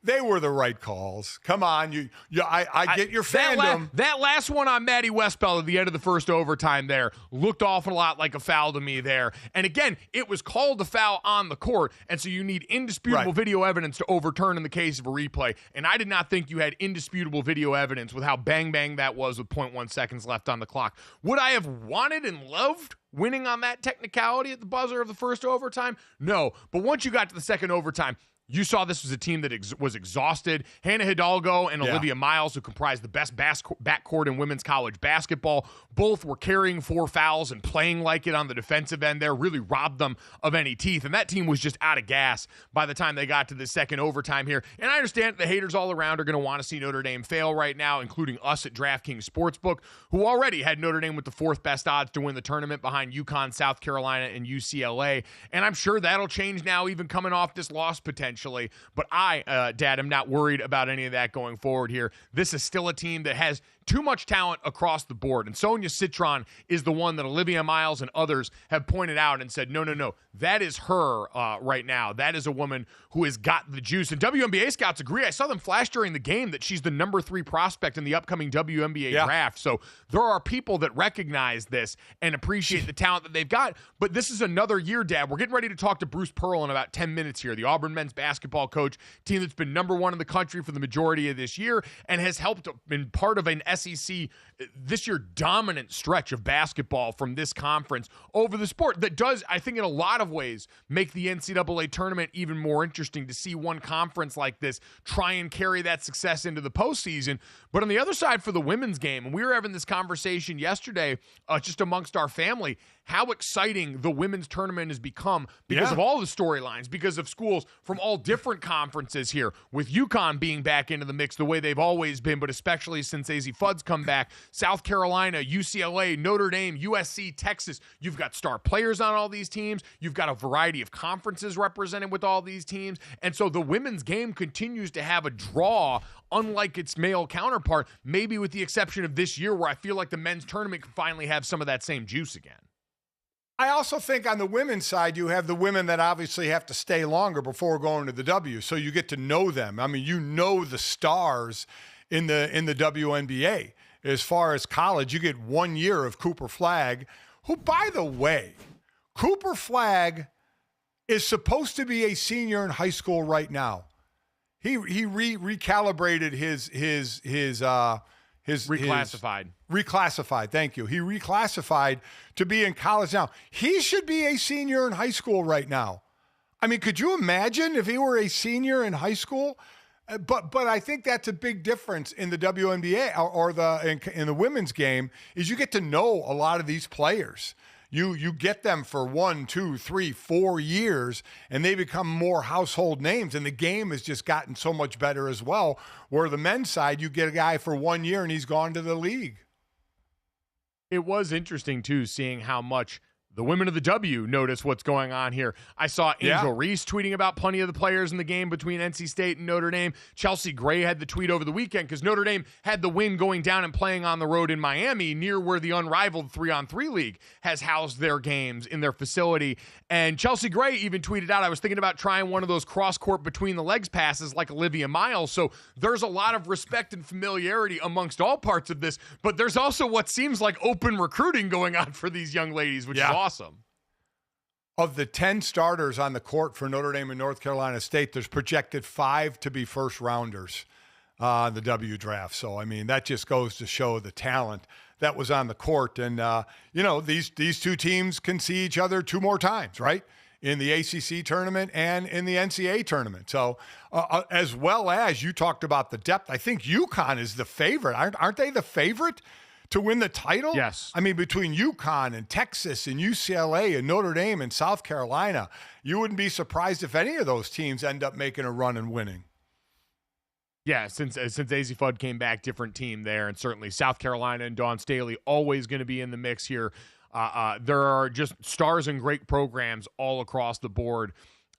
S3: They were the right calls. Come on, I get your fandom.
S2: That last one on Maddie Westbell at the end of the first overtime there looked awful lot like a foul to me there. And again, it was called a foul on the court, and so you need indisputable video evidence to overturn in the case of a replay. And I did not think you had indisputable video evidence with how bang that was with 0.1 seconds left on the clock. Would I have wanted and loved winning on that technicality at the buzzer of the first overtime? No. But once you got to the second overtime, you saw this was a team that was exhausted. Hannah Hidalgo and Olivia Miles, who comprised the best backcourt in women's college basketball, both were carrying 4 fouls and playing like it on the defensive end there, really robbed them of any teeth. And that team was just out of gas by the time they got to the second overtime here. And I understand the haters all around are going to want to see Notre Dame fail right now, including us at DraftKings Sportsbook, who already had Notre Dame with the 4th best odds to win the tournament behind UConn, South Carolina, and UCLA. And I'm sure that'll change now, even coming off this loss potentially. But I, Dad, am not worried about any of that going forward here. This is still a team that has too much talent across the board. And Sonia Citron is the one that Olivia Miles and others have pointed out and said, no, that is her right now. That is a woman who has got the juice. And WNBA scouts agree. I saw them flash during the game that she's the number 3 prospect in the upcoming WNBA draft. So there are people that recognize this and appreciate the talent that they've got. But this is another year, Dad. We're getting ready to talk to Bruce Pearl in about 10 minutes here, the Auburn men's basketball coach, team that's been number 1 in the country for the majority of this year and has helped been part of an SEC this year dominant stretch of basketball from this conference over the sport that does, I think, in a lot of ways make the NCAA tournament even more interesting to see one conference like this try and carry that success into the postseason. But on the other side for the women's game, and we were having this conversation yesterday just amongst our family, how exciting the women's tournament has become because of all the storylines, because of schools from all different conferences here, with UConn being back into the mix the way they've always been, but especially since AZ Fudd's come back, South Carolina, UCLA, Notre Dame, USC, Texas. You've got star players on all these teams. You've got a variety of conferences represented with all these teams. And so the women's game continues to have a draw unlike its male counterpart, maybe with the exception of this year where I feel like the men's tournament can finally have some of that same juice again.
S3: I also think on the women's side, you have the women that obviously have to stay longer before going to the W, so you get to know them. I mean, you know the stars in the WNBA. As far as college, you get 1 year of Cooper Flagg, who, by the way, Cooper Flagg is supposed to be a senior in high school right now. He recalibrated his
S2: reclassified.
S3: Reclassified, thank you. He reclassified to be in college now. He should be a senior in high school right now. I mean, could you imagine if he were a senior in high school? But I think that's a big difference in the WNBA or in the women's game is you get to know a lot of these players. You get them for 1, 2, 3, 4 years, and they become more household names. And the game has just gotten so much better as well. Where the men's side, you get a guy for 1 year and he's gone to the league.
S2: It was interesting, too, seeing how much the women of the W notice what's going on here. I saw Angel Reese tweeting about plenty of the players in the game between NC State and Notre Dame. Chelsea Gray had the tweet over the weekend because Notre Dame had the win going down and playing on the road in Miami, near where the unrivaled 3-on-3 league has housed their games in their facility. And Chelsea Gray even tweeted out, I was thinking about trying one of those cross-court between-the-legs passes like Olivia Miles. So there's a lot of respect and familiarity amongst all parts of this, but there's also what seems like open recruiting going on for these young ladies, which is awesome.
S3: Of the 10 starters on the court for Notre Dame and North Carolina State, there's projected 5 to be first-rounders in the W draft. So, I mean, that just goes to show the talent that was on the court. And, these two teams can see each other 2 more times, right, in the ACC tournament and in the NCAA tournament. So, as well as you talked about the depth, I think UConn is the favorite. Aren't they the favorite to win the title?
S2: Yes.
S3: I mean, between UConn and Texas and UCLA and Notre Dame and South Carolina, you wouldn't be surprised if any of those teams end up making a run and winning.
S2: Yeah, since AZ Fudd came back, different team there, and certainly South Carolina and Dawn Staley always going to be in the mix here. There are just stars and great programs all across the board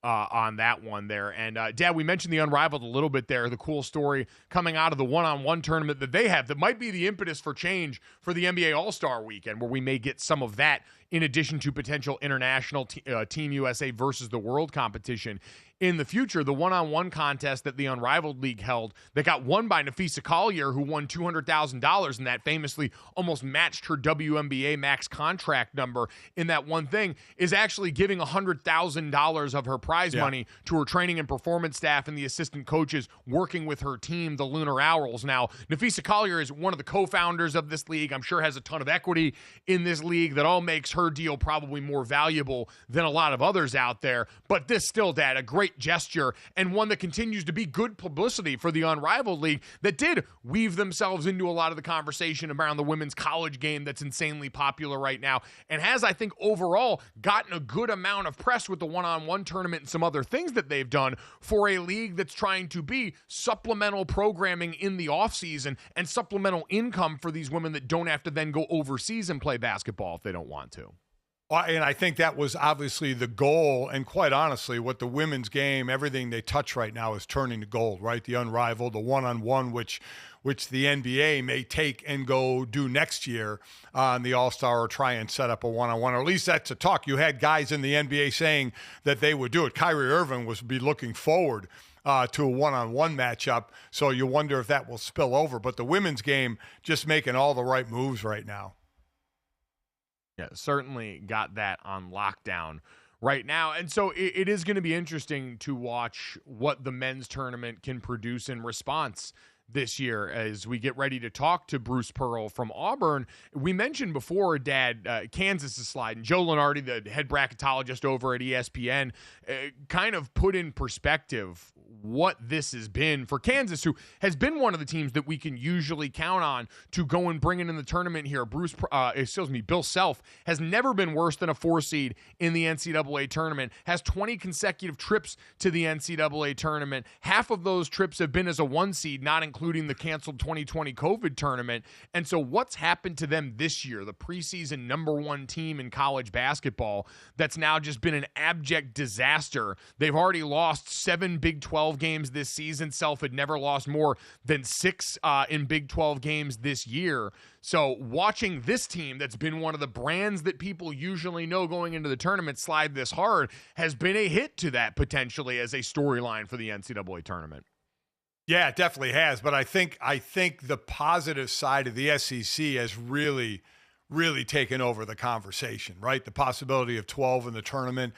S2: on that one there. And, Dad, we mentioned the Unrivaled a little bit there, the cool story coming out of the one-on-one tournament that they have that might be the impetus for change for the NBA All-Star Weekend, where we may get some of that in addition to potential international Team USA versus the world competition in the future. The one-on-one contest that the Unrivaled League held that got won by Nafisa Collier, who won $200,000, and that famously almost matched her WNBA max contract number in that one thing, is actually giving $100,000 of her prize money to her training and performance staff and the assistant coaches working with her team, the Lunar Owls. Now, Nafisa Collier is one of the co-founders of this league. I'm sure has a ton of equity in this league that all makes her deal probably more valuable than a lot of others out there. But this still, Dad, a great gesture and one that continues to be good publicity for the Unrivaled League that did weave themselves into a lot of the conversation around the women's college game that's insanely popular right now and has, I think, overall gotten a good amount of press with the one-on-one tournament and some other things that they've done for a league that's trying to be supplemental programming in the offseason and supplemental income for these women that don't have to then go overseas and play basketball if they don't want to.
S3: And I think that was obviously the goal. And quite honestly, what the women's game, everything they touch right now is turning to gold, right? The unrivaled, the one-on-one, which the NBA may take and go do next year on the All-Star or try and set up a one-on-one. Or at least that's a talk. You had guys in the NBA saying that they would do it. Kyrie Irving would be looking forward to a one-on-one matchup. So you wonder if that will spill over. But the women's game just making all the right moves right now.
S2: Yeah, certainly got that on lockdown right now. And so it is going to be interesting to watch what the men's tournament can produce in response this year as we get ready to talk to Bruce Pearl from Auburn. We mentioned before, Dad, Kansas is sliding. Joe Lunardi, the head bracketologist over at ESPN, kind of put in perspective what this has been for Kansas, who has been one of the teams that we can usually count on to go and bring it in the tournament here. Bill Self has never been worse than a 4 seed in the NCAA tournament, has 20 consecutive trips to the NCAA tournament. Half of those trips have been as a 1 seed, not including the canceled 2020 COVID tournament. And so what's happened to them this year, the preseason number 1 team in college basketball, that's now just been an abject disaster. They've already lost 7 Big 12 games this season. Self had never lost more than 6 in Big 12 games this year. So watching this team that's been one of the brands that people usually know going into the tournament slide this hard has been a hit to that potentially as a storyline for the NCAA tournament.
S3: Yeah, it definitely has. But I think the positive side of the SEC has really taken over the conversation, right? The possibility of 12 in the tournament.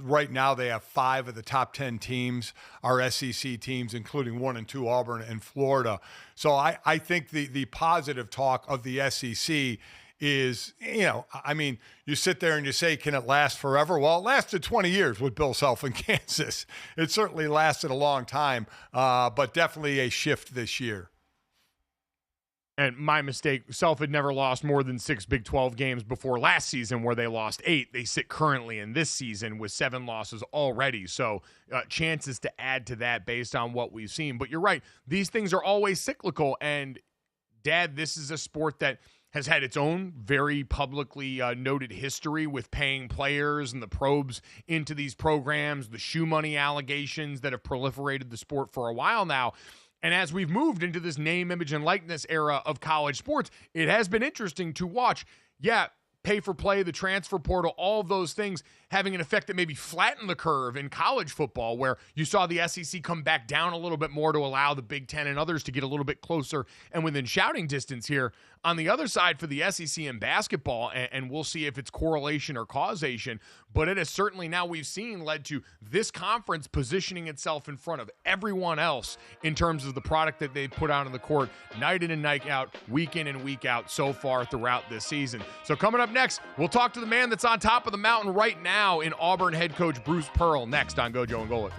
S3: Right now they have 5 of the top 10 teams are SEC teams, including 1 and 2, Auburn and Florida. So I think the positive talk of the SEC is, you sit there and you say, can it last forever? Well, it lasted 20 years with Bill Self in Kansas. It certainly lasted a long time, but definitely a shift this year.
S2: And my mistake, Self had never lost more than 6 Big 12 games before last season, where they lost 8. They sit currently in this season with 7 losses already. So chances to add to that based on what we've seen. But you're right. These things are always cyclical. And, Dad, this is a sport that has had its own very publicly noted history with paying players and the probes into these programs, the shoe money allegations that have proliferated the sport for a while now. And as we've moved into this name, image, and likeness era of college sports, it has been interesting to watch. Yeah, pay for play, the transfer portal, all of those things having an effect that maybe flattened the curve in college football, where you saw the SEC come back down a little bit more to allow the Big Ten and others to get a little bit closer and within shouting distance here. On the other side for the SEC in basketball, and we'll see if it's correlation or causation, but it has certainly, now we've seen, led to this conference positioning itself in front of everyone else in terms of the product that they put out on the court night in and night out, week in and week out so far throughout this season. So coming up next, we'll talk to the man that's on top of the mountain right now in Auburn head coach Bruce Pearl, next on Gojo and Golic.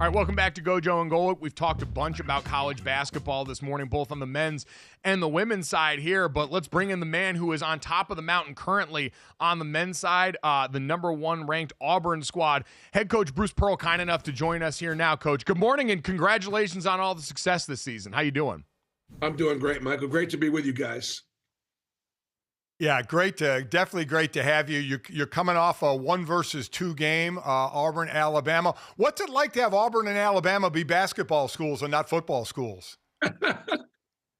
S2: All right, welcome back to Gojo and Golic. We've talked a bunch about college basketball this morning, both on the men's and the women's side here, but let's bring in the man who is on top of the mountain currently on the men's side, the number 1 ranked Auburn squad. Head coach Bruce Pearl, kind enough to join us here now, Coach. Good morning and congratulations on all the success this season. How you doing?
S5: I'm doing great, Michael. Great to be with you guys.
S3: Yeah, definitely great to have you. You're coming off a 1 versus 2 game, Auburn, Alabama. What's it like to have Auburn and Alabama be basketball schools and not football schools?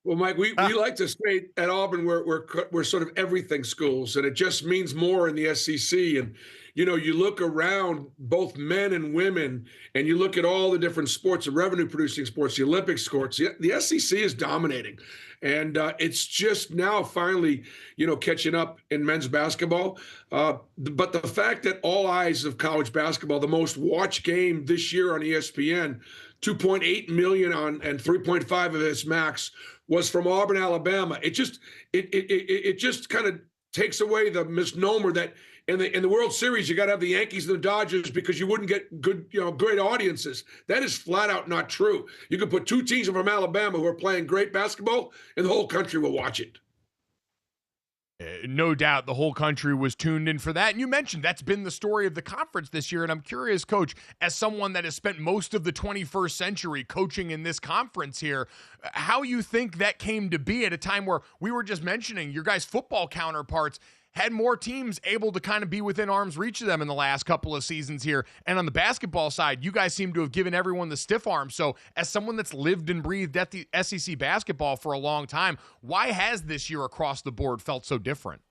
S5: Well, Mike, we like to say at Auburn we're sort of everything schools, and it just means more in the SEC. And you look around both men and women, and you look at all the different sports, the revenue-producing sports, the Olympic sports. The SEC is dominating, and it's just now finally, catching up in men's basketball. But the fact that all eyes of college basketball, the most watched game this year on ESPN, 2.8 million on and 3.5 of its max was from Auburn, Alabama. It just kind of takes away the misnomer that in the World Series you got to have the Yankees and the Dodgers because you wouldn't get great audiences. That is flat out not true. You can put 2 teams from Alabama who are playing great basketball, and the whole country will watch it.
S2: No doubt the whole country was tuned in for that. And you mentioned that's been the story of the conference this year. And I'm curious, Coach, as someone that has spent most of the 21st century coaching in this conference here, how you think that came to be at a time where we were just mentioning your guys' football counterparts had more teams able to kind of be within arm's reach of them in the last couple of seasons here. And on the basketball side, you guys seem to have given everyone the stiff arm. So as someone that's lived and breathed at the SEC basketball for a long time, why has this year across the board felt so different?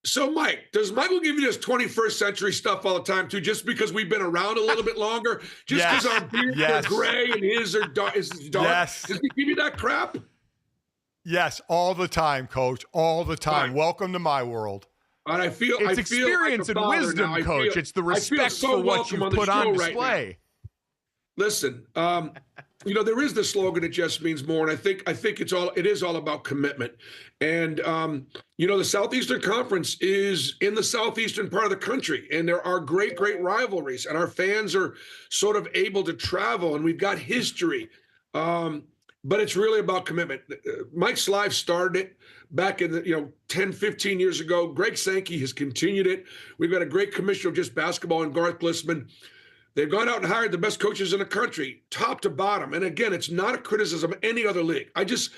S5: So, Mike, does Michael give you this 21st century stuff all the time, too, just because we've been around a little bit longer? Just because our beards are gray and his are dark? Is dark?
S3: Yes.
S5: Does he give you that crap?
S3: Yes, all the time, Coach, all the time.
S5: Right.
S3: Welcome to my world.
S5: And
S2: it's experience
S5: like
S2: and wisdom,
S5: now.
S2: Coach. It's the respect for what you put on display.
S5: Right. Listen, there is the slogan, it just means more. And I think it is all about commitment. And, the Southeastern Conference is in the southeastern part of the country. And there are great, great rivalries. And our fans are sort of able to travel. And we've got history. But it's really about commitment. Mike Slive started it back in 10, 15 years ago. Greg Sankey has continued it. We've got a great commissioner of just basketball in Garth Glissman. They've gone out and hired the best coaches in the country, top to bottom. And again, it's not a criticism of any other league. I just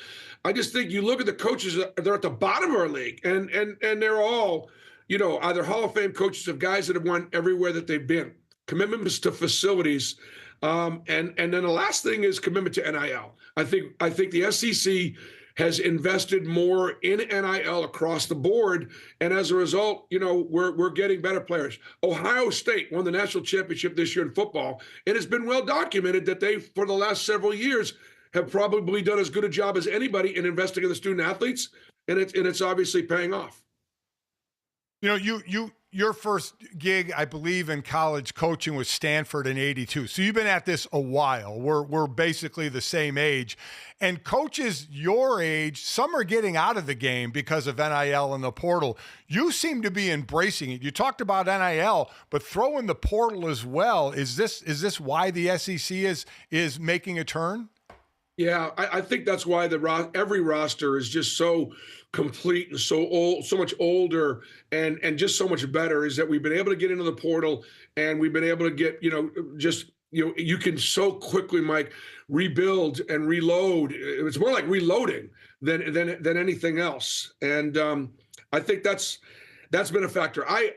S5: think you look at the coaches, they're at the bottom of our league. And they're all, either Hall of Fame coaches of guys that have won everywhere that they've been. Commitments to facilities. And then the last thing is commitment to NIL. I think the SEC has invested more in NIL across the board, and as a result, we're getting better players. Ohio State won the national championship this year in football, and it's been well documented that they, for the last several years, have probably done as good a job as anybody in investing in the student athletes, and it's obviously paying off.
S3: Your first gig, I believe, in college coaching was Stanford in '82. So you've been at this a while. We're basically the same age. And coaches your age, some are getting out of the game because of NIL and the portal. You seem to be embracing it. You talked about NIL, but throw in the portal as well. Is this why the SEC is making a turn?
S5: Yeah, I think that's why every roster is just so complete and so old, so much older, and just so much better. Is that we've been able to get into the portal, and we've been able to get you can so quickly, Mike, rebuild and reload. It's more like reloading than anything else, and I think that's been a factor. I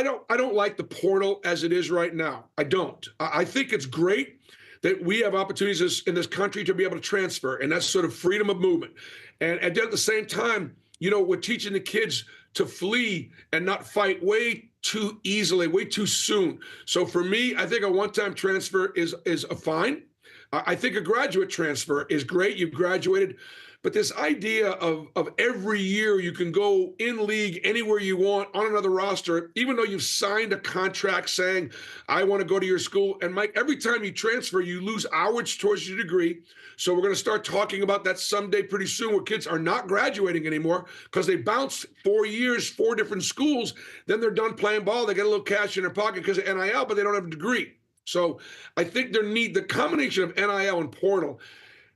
S5: don't like the portal as it is right now. I don't. I think it's great that we have opportunities in this country to be able to transfer, and that's sort of freedom of movement. And at the same time, we're teaching the kids to flee and not fight way too easily, way too soon. So for me, I think a one-time transfer is a fine. I think a graduate transfer is great. You've graduated. But this idea of every year you can go in league anywhere you want on another roster, even though you've signed a contract saying, I want to go to your school. And Mike, every time you transfer, you lose hours towards your degree. So we're going to start talking about that someday pretty soon, where kids are not graduating anymore because they bounced 4 years, 4 different schools. Then they're done playing ball. They get a little cash in their pocket because of NIL, but they don't have a degree. So I think the combination of NIL and portal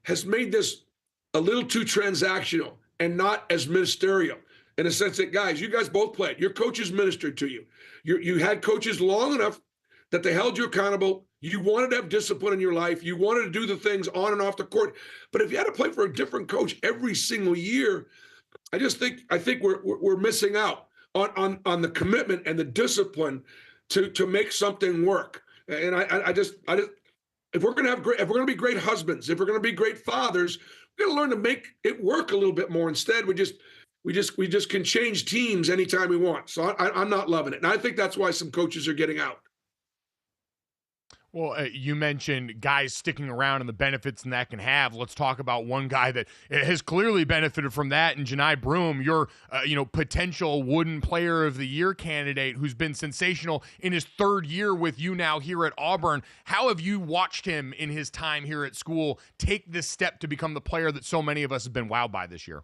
S5: has made this a little too transactional and not as ministerial, in a sense that, guys, you guys both played. Your coaches ministered to you. You had coaches long enough that they held you accountable. You wanted to have discipline in your life. You wanted to do the things on and off the court. But if you had to play for a different coach every single year, I think we're missing out on the commitment and the discipline to make something work. And I just if we're going to be great husbands, if we're going to be great fathers, we're going to learn to make it work a little bit more. Instead, we just can change teams anytime we want. So I'm not loving it. And I think that's why some coaches are getting out.
S2: Well, you mentioned guys sticking around and the benefits that can have. Let's talk about one guy that has clearly benefited from that, and Johni Broome, your potential Wooden Player of the Year candidate, who's been sensational in his third year with you now here at Auburn. How have you watched him in his time here at school take this step to become the player that so many of us have been wowed by this year?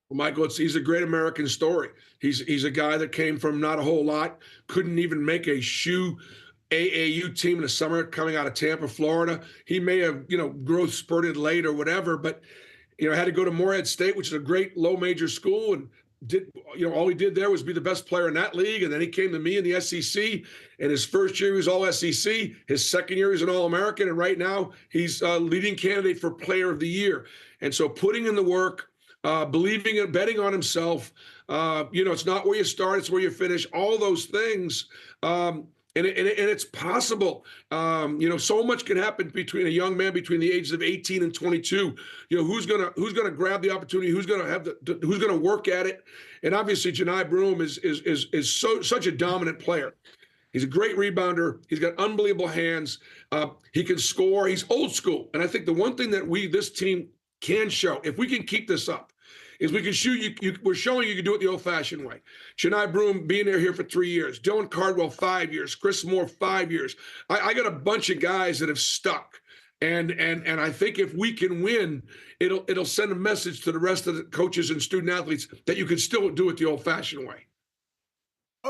S5: Well, Michael, he's a great American story. He's a guy that came from not a whole lot, couldn't even make a shoe AAU team in the summer coming out of Tampa, Florida. He may have, growth spurted late or whatever, but, had to go to Morehead State, which is a great low major school, and all he did there was be the best player in that league. And then he came to me in the SEC, and his first year he was all SEC. His second year he was an All-American, and right now he's a leading candidate for Player of the Year. And so putting in the work, believing and betting on himself, it's not where you start, it's where you finish, all those things. And it's possible. So much can happen between a young man between the ages of 18 and 22. Who's gonna grab the opportunity? Who's gonna work at it? And obviously, Johni Broome is such a dominant player. He's a great rebounder. He's got unbelievable hands. He can score. He's old school. And I think the one thing that this team can show, if we can keep this up, is we can shoot you. We're showing you can do it the old-fashioned way. Johni Broome being here for 3 years. Dylan Cardwell, 5 years. Chris Moore, 5 years. I got a bunch of guys that have stuck. And I think if we can win, it'll send a message to the rest of the coaches and student athletes that you can still do it the old-fashioned way.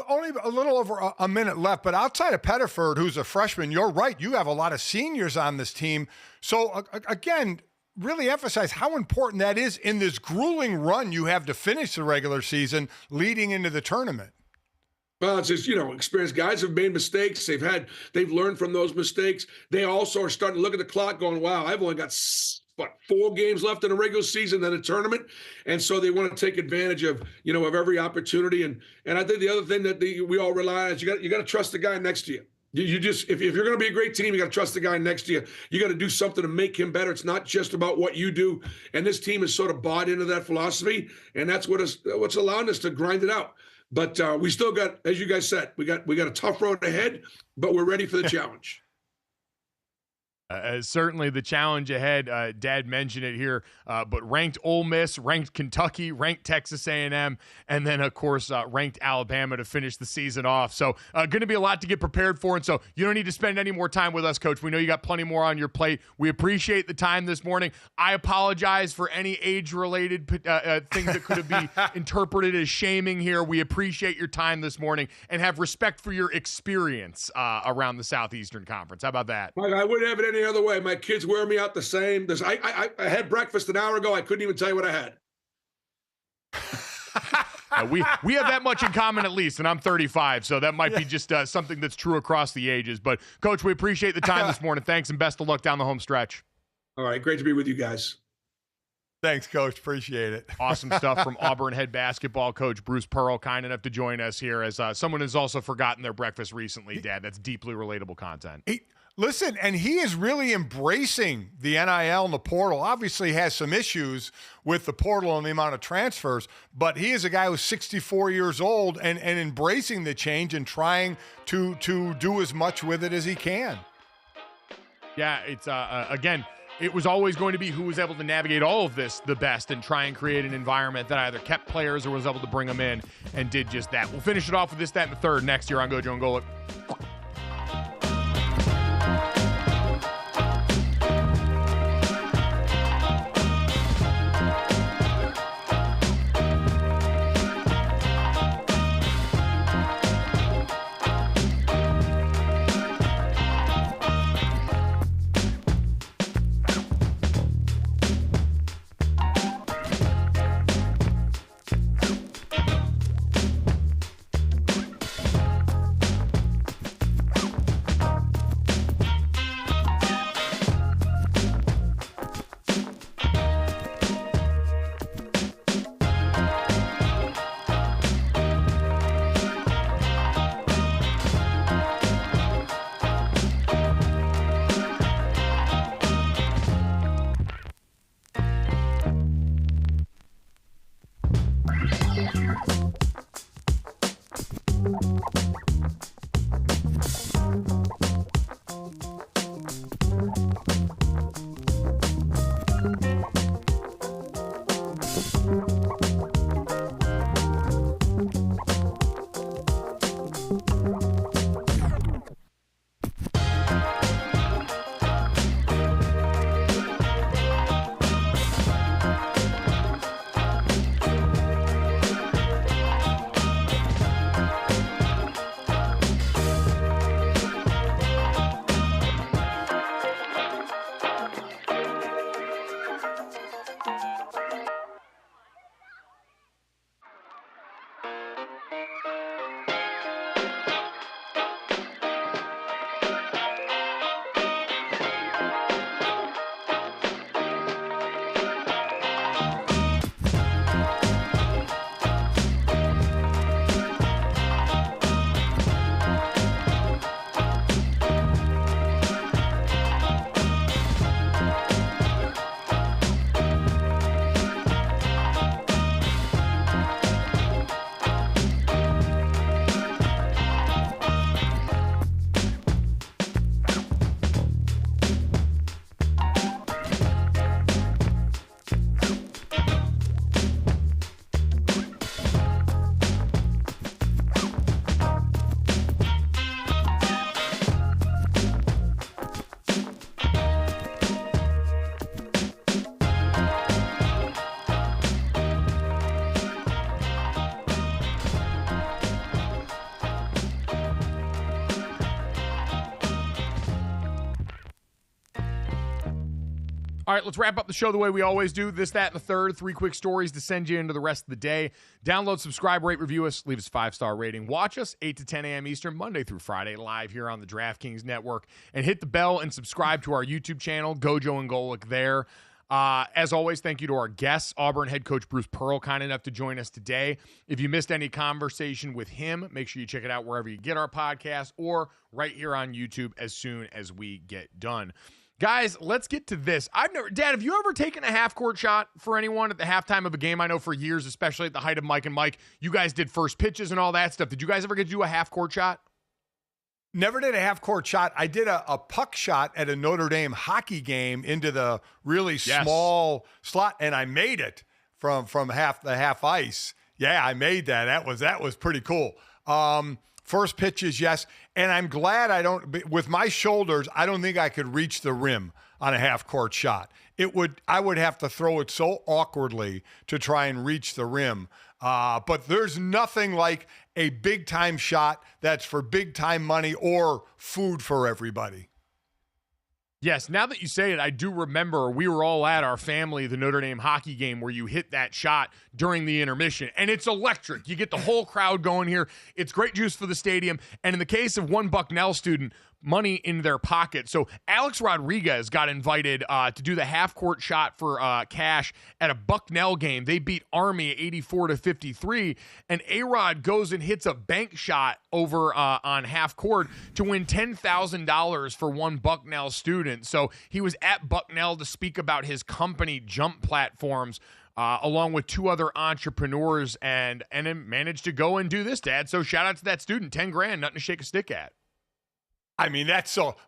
S3: Only a little over a minute left, but outside of Pettiford, who's a freshman, you're right. You have a lot of seniors on this team. So, again, really emphasize how important that is in this grueling run you have to finish the regular season leading into the tournament.
S5: Well, it's just, experienced guys have made mistakes. They've learned from those mistakes. They also are starting to look at the clock going, wow, I've only got 4 games left in a regular season than a tournament. And so they want to take advantage of every opportunity. And I think the other thing that we all rely on is you got to trust the guy next to you. You just, if you're going to be a great team, you got to trust the guy next to you. You got to do something to make him better. It's not just about what you do. And this team has sort of bought into that philosophy, and that's what's allowing us to grind it out. But we still got, as you guys said, we got a tough road ahead, but we're ready for the challenge.
S2: Certainly the challenge ahead. Dad mentioned it here, but ranked Ole Miss, ranked Kentucky, ranked Texas A&M, and then, of course, ranked Alabama to finish the season off. So going to be a lot to get prepared for, and so you don't need to spend any more time with us, Coach. We know you got plenty more on your plate. We appreciate the time this morning. I apologize for any age-related things that could have been interpreted as shaming here. We appreciate your time this morning and have respect for your experience around the Southeastern Conference. How about that?
S5: I wouldn't have it any other way. My kids wear me out the same. I had breakfast an hour ago. I couldn't even tell you what I had.
S2: We have that much in common at least, and I'm 35, so that might be just something that's true across the ages. But, Coach, we appreciate the time this morning. Thanks, and best of luck down the home stretch.
S5: All right, great to be with you guys.
S3: Thanks, Coach. Appreciate it.
S2: Awesome stuff from Auburn head basketball coach Bruce Pearl, kind enough to join us here as someone has also forgotten their breakfast recently, Dad. That's deeply relatable content.
S3: Listen, and he is really embracing the NIL and the portal. Obviously has some issues with the portal and the amount of transfers, but he is a guy who's 64 years old and embracing the change and trying to do as much with it as he can.
S2: Yeah, it's, again, it was always going to be who was able to navigate all of this the best and try and create an environment that either kept players or was able to bring them in and did just that. We'll finish it off with this, that, and the third next year on Gojo and Golic. All right, let's wrap up the show the way we always do. This, that, and the third. 3 quick stories to send you into the rest of the day. Download, subscribe, rate, review us, leave us a 5-star rating. Watch us 8 to 10 a.m. Eastern, Monday through Friday, live here on the DraftKings Network. And hit the bell and subscribe to our YouTube channel, Gojo and Golic there. As always, thank you to our guests, Auburn head coach Bruce Pearl, kind enough to join us today. If you missed any conversation with him, make sure you check it out wherever you get our podcast or right here on YouTube as soon as we get done. Guys, let's get to this. Dad, have you ever taken a half-court shot for anyone at the halftime of a game? I know for years, especially at the height of Mike and Mike, you guys did first pitches and all that stuff. Did you guys ever get to do a half-court shot?
S3: Never did a half-court shot. I did a puck shot at a Notre Dame hockey game into the really small slot, and I made it from the half ice. Yeah, I made that. That was pretty cool. First pitches, yes. And I'm glad with my shoulders, I don't think I could reach the rim on a half-court shot. I would have to throw it so awkwardly to try and reach the rim. But there's nothing like a big-time shot that's for big-time money or food for everybody.
S2: Yes, now that you say it, I do remember we were all at our family, the Notre Dame hockey game, where you hit that shot during the intermission, and it's electric. You get the whole crowd going here. It's great juice for the stadium, and in the case of one Bucknell student, money in their pocket. So Alex Rodriguez got invited to do the half-court shot for cash at a Bucknell game. They beat Army 84-53, and A-Rod goes and hits a bank shot over on half-court to win $10,000 for one Bucknell student. So he was at Bucknell to speak about his company Jump Platforms, along with 2 other entrepreneurs, and then managed to go and do this, Dad. So shout out to that student. $10,000, nothing to shake a stick at.
S3: I mean,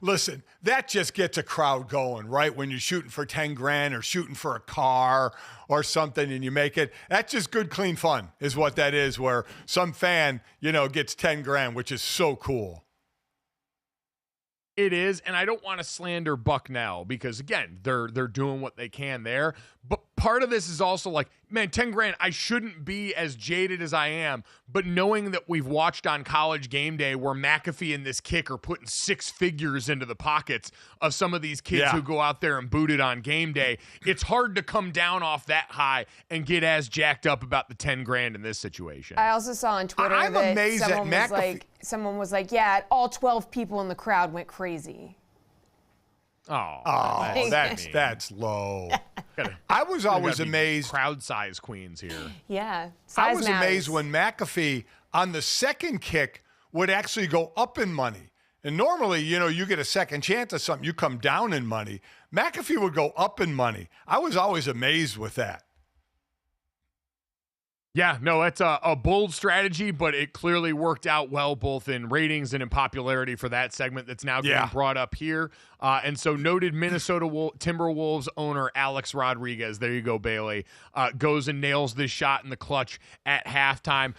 S3: listen, that just gets a crowd going, right? When you're shooting for $10,000 or shooting for a car or something and you make it, that's just good, clean fun is what that is, where some fan, gets $10,000, which is so cool.
S2: It is, and I don't want to slander Bucknell because, again, they're doing what they can there. But part of this is also like, man, $10,000, I shouldn't be as jaded as I am. But knowing that we've watched on College Game Day where McAfee and this kick are putting 6 figures into the pockets of some of these kids who go out there and boot it on game day, it's hard to come down off that high and get as jacked up about the $10,000 in this situation.
S1: I also saw on Twitter
S3: I'm
S1: that
S3: amazed
S1: someone was like, yeah, all 12 people in the crowd went crazy.
S3: That's low. I was always amazed.
S2: Crowd size queens here.
S1: Yeah.
S3: I was amazed when McAfee on the second kick would actually go up in money. And normally, you get a second chance at something, you come down in money. McAfee would go up in money. I was always amazed with that.
S2: Yeah, no, it's a bold strategy, but it clearly worked out well, both in ratings and in popularity for that segment that's now getting brought up here. And so noted Minnesota Timberwolves owner Alex Rodriguez, there you go, Bailey, goes and nails this shot in the clutch at halftime.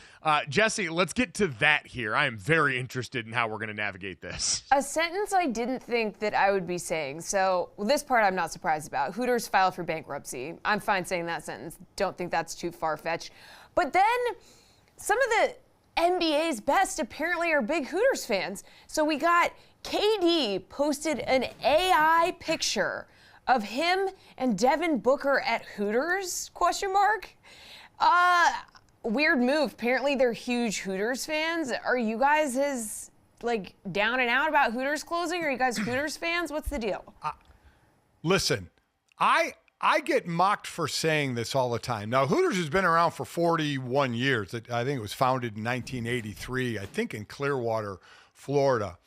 S2: Jesse, let's get to that here. I am very interested in how we're going to navigate this.
S1: A sentence I didn't think that I would be saying. So this part I'm not surprised about. Hooters filed for bankruptcy. I'm fine saying that sentence. Don't think that's too far-fetched. But then some of the NBA's best apparently are big Hooters fans. So we got KD posted an AI picture of him and Devin Booker at Hooters, ? Weird move. Apparently they're huge Hooters fans. Are you guys as down and out about Hooters closing? Are you guys Hooters fans? What's the deal?
S3: Listen, I get mocked for saying this all the time. Now, Hooters has been around for 41 years. I think it was founded in 1983, I think in Clearwater, Florida.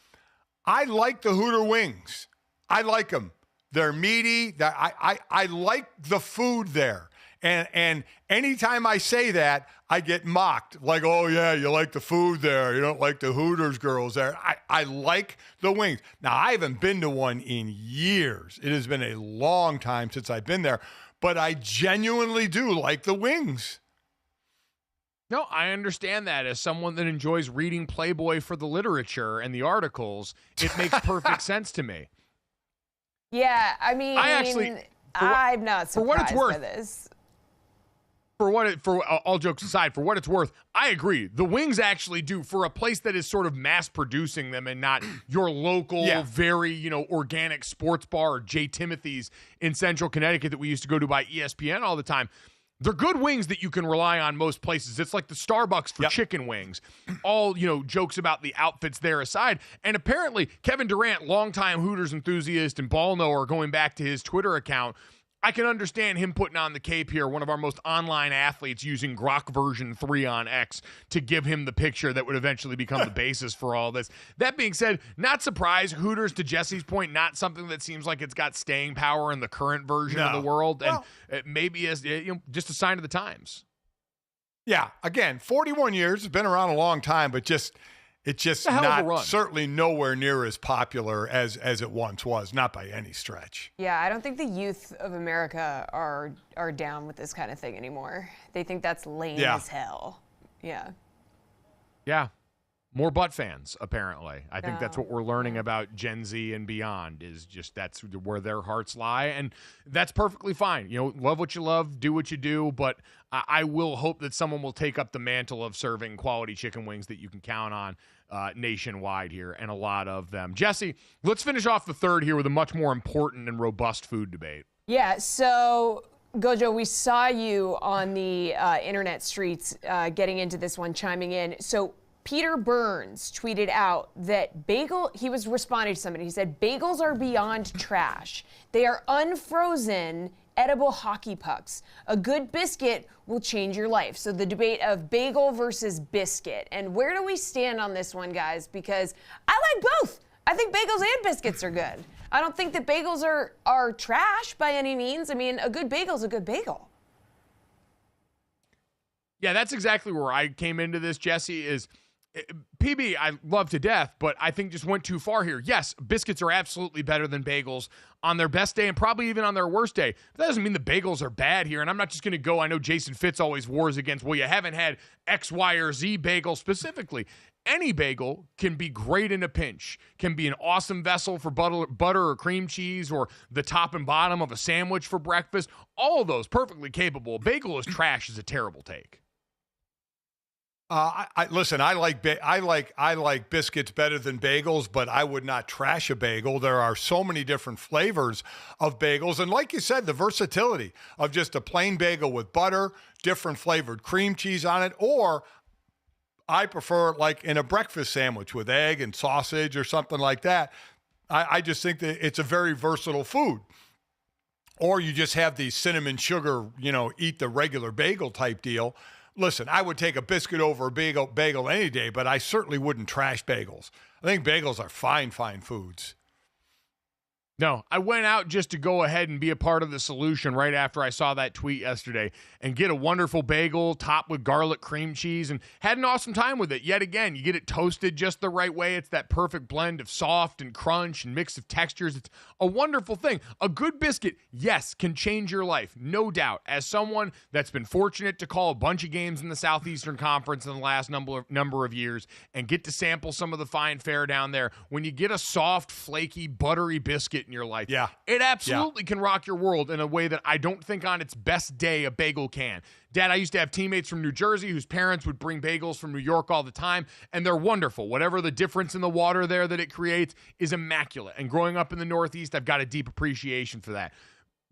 S3: I like the Hooter wings. I like them. They're meaty. I like the food there. And anytime I say that, I get mocked. Like, oh, yeah, you like the food there. You don't like the Hooters girls there. I like the wings. Now, I haven't been to one in years. It has been a long time since I've been there. But I genuinely do like the wings.
S2: No, I understand that. As someone that enjoys reading Playboy for the literature and the articles, it makes perfect sense to me.
S1: Yeah, I mean, I'm not surprised by this.
S2: For all jokes aside, for what it's worth, I agree. The wings actually do, for a place that is sort of mass producing them and not your local, very, organic sports bar or J. Timothy's in central Connecticut that we used to go to by ESPN all the time. They're good wings that you can rely on most places. It's like the Starbucks for chicken wings. All, jokes about the outfits there aside. And apparently, Kevin Durant, longtime Hooters enthusiast and ball knower, going back to his Twitter account, I can understand him putting on the cape here, one of our most online athletes using Grok version 3 on X to give him the picture that would eventually become the basis for all this. That being said, not surprised. Hooters, to Jesse's point, not something that seems like it's got staying power in the current version of the world. And it maybe is just a sign of the times.
S3: Yeah, again, 41 years, has been around a long time, but it's just not certainly nowhere near as popular as it once was, not by any stretch.
S1: Yeah, I don't think the youth of America are down with this kind of thing anymore. They think that's lame as hell. Yeah.
S2: Yeah. More butt fans, apparently. I think that's what we're learning about Gen Z and beyond, is just that's where their hearts lie. And that's perfectly fine. Love what you love, do what you do. But I will hope that someone will take up the mantle of serving quality chicken wings that you can count on nationwide here, and a lot of them. Jesse, let's finish off the third here with a much more important and robust food debate.
S1: Yeah, so Gojo, we saw you on the internet streets getting into this one, chiming in. So Peter Burns tweeted out that he was responding to somebody. He said, bagels are beyond trash. They are unfrozen, edible hockey pucks. A good biscuit will change your life. So the debate of bagel versus biscuit. And where do we stand on this one, guys? Because I like both. I think bagels and biscuits are good. I don't think that bagels are trash by any means. I mean, a good bagel is a good bagel.
S2: Yeah, that's exactly where I came into this, Jesse, is PB, I love to death, but I think just went too far here. Yes, biscuits are absolutely better than bagels on their best day and probably even on their worst day. That doesn't mean the bagels are bad here. And I'm not just going to go, I know Jason Fitz always wars against, well, you haven't had X, Y, or Z bagel specifically. Any bagel can be great in a pinch, can be an awesome vessel for butter or cream cheese, or the top and bottom of a sandwich for breakfast. All of those perfectly capable. Bagel is trash is a terrible take.
S3: Listen, I like biscuits better than bagels, but I would not trash a bagel. There are so many different flavors of bagels. And like you said, the versatility of just a plain bagel with butter, different flavored cream cheese on it, or I prefer like in a breakfast sandwich with egg and sausage or something like that. I just think that it's a very versatile food. Or you just have the cinnamon sugar, eat the regular bagel type deal. Listen, I would take a biscuit over a bagel any day, but I certainly wouldn't trash bagels. I think bagels are fine foods.
S2: No, I went out just to go ahead and be a part of the solution right after I saw that tweet yesterday and get a wonderful bagel topped with garlic cream cheese and had an awesome time with it. Yet again, you get it toasted just the right way. It's that perfect blend of soft and crunch and mix of textures. It's a wonderful thing. A good biscuit, yes, can change your life, no doubt. As someone that's been fortunate to call a bunch of games in the Southeastern Conference in the last number of years and get to sample some of the fine fare down there, when you get a soft, flaky, buttery biscuit in your life, it absolutely can rock your world in a way that I don't think on its best day a bagel can. Dad, I used to have teammates from New Jersey whose parents would bring bagels from New York all the time, and they're wonderful. Whatever the difference in the water there that it creates is immaculate. And growing up in the Northeast, I've got a deep appreciation for that.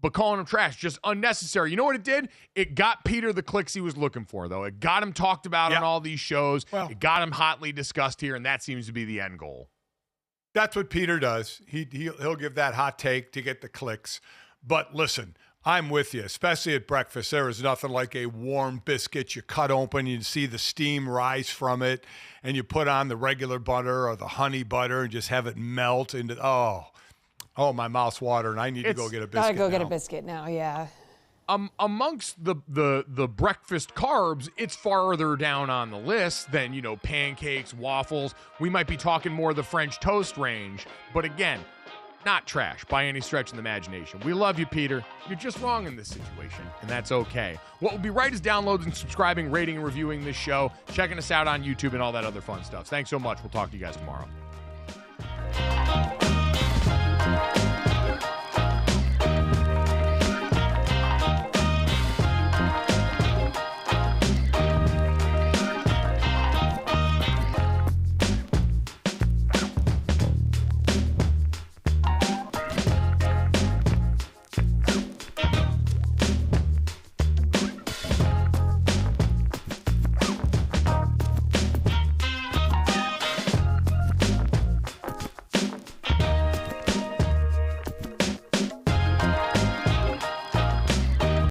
S2: But calling them trash, just unnecessary. You know what it did? It got Peter the clicks he was looking for, though. It got him talked about on all these shows. It got him hotly discussed here, and that seems to be the end goal.
S3: That's what Peter does. He'll give that hot take to get the clicks. But listen, I'm with you, especially at breakfast. There is nothing like a warm biscuit. You cut open, you see the steam rise from it, and you put on the regular butter or the honey butter and just have it melt into, oh, my mouth's watering. I need to go get a biscuit.
S1: Gotta go get a biscuit now, yeah.
S2: Amongst the breakfast carbs, it's farther down on the list than, pancakes, waffles. We might be talking more the French toast range, but again, not trash by any stretch of the imagination. We love you, Peter. You're just wrong in this situation, and that's okay. What will be right is downloading, subscribing, rating, and reviewing this show, checking us out on YouTube, and all that other fun stuff. Thanks so much. We'll talk to you guys tomorrow.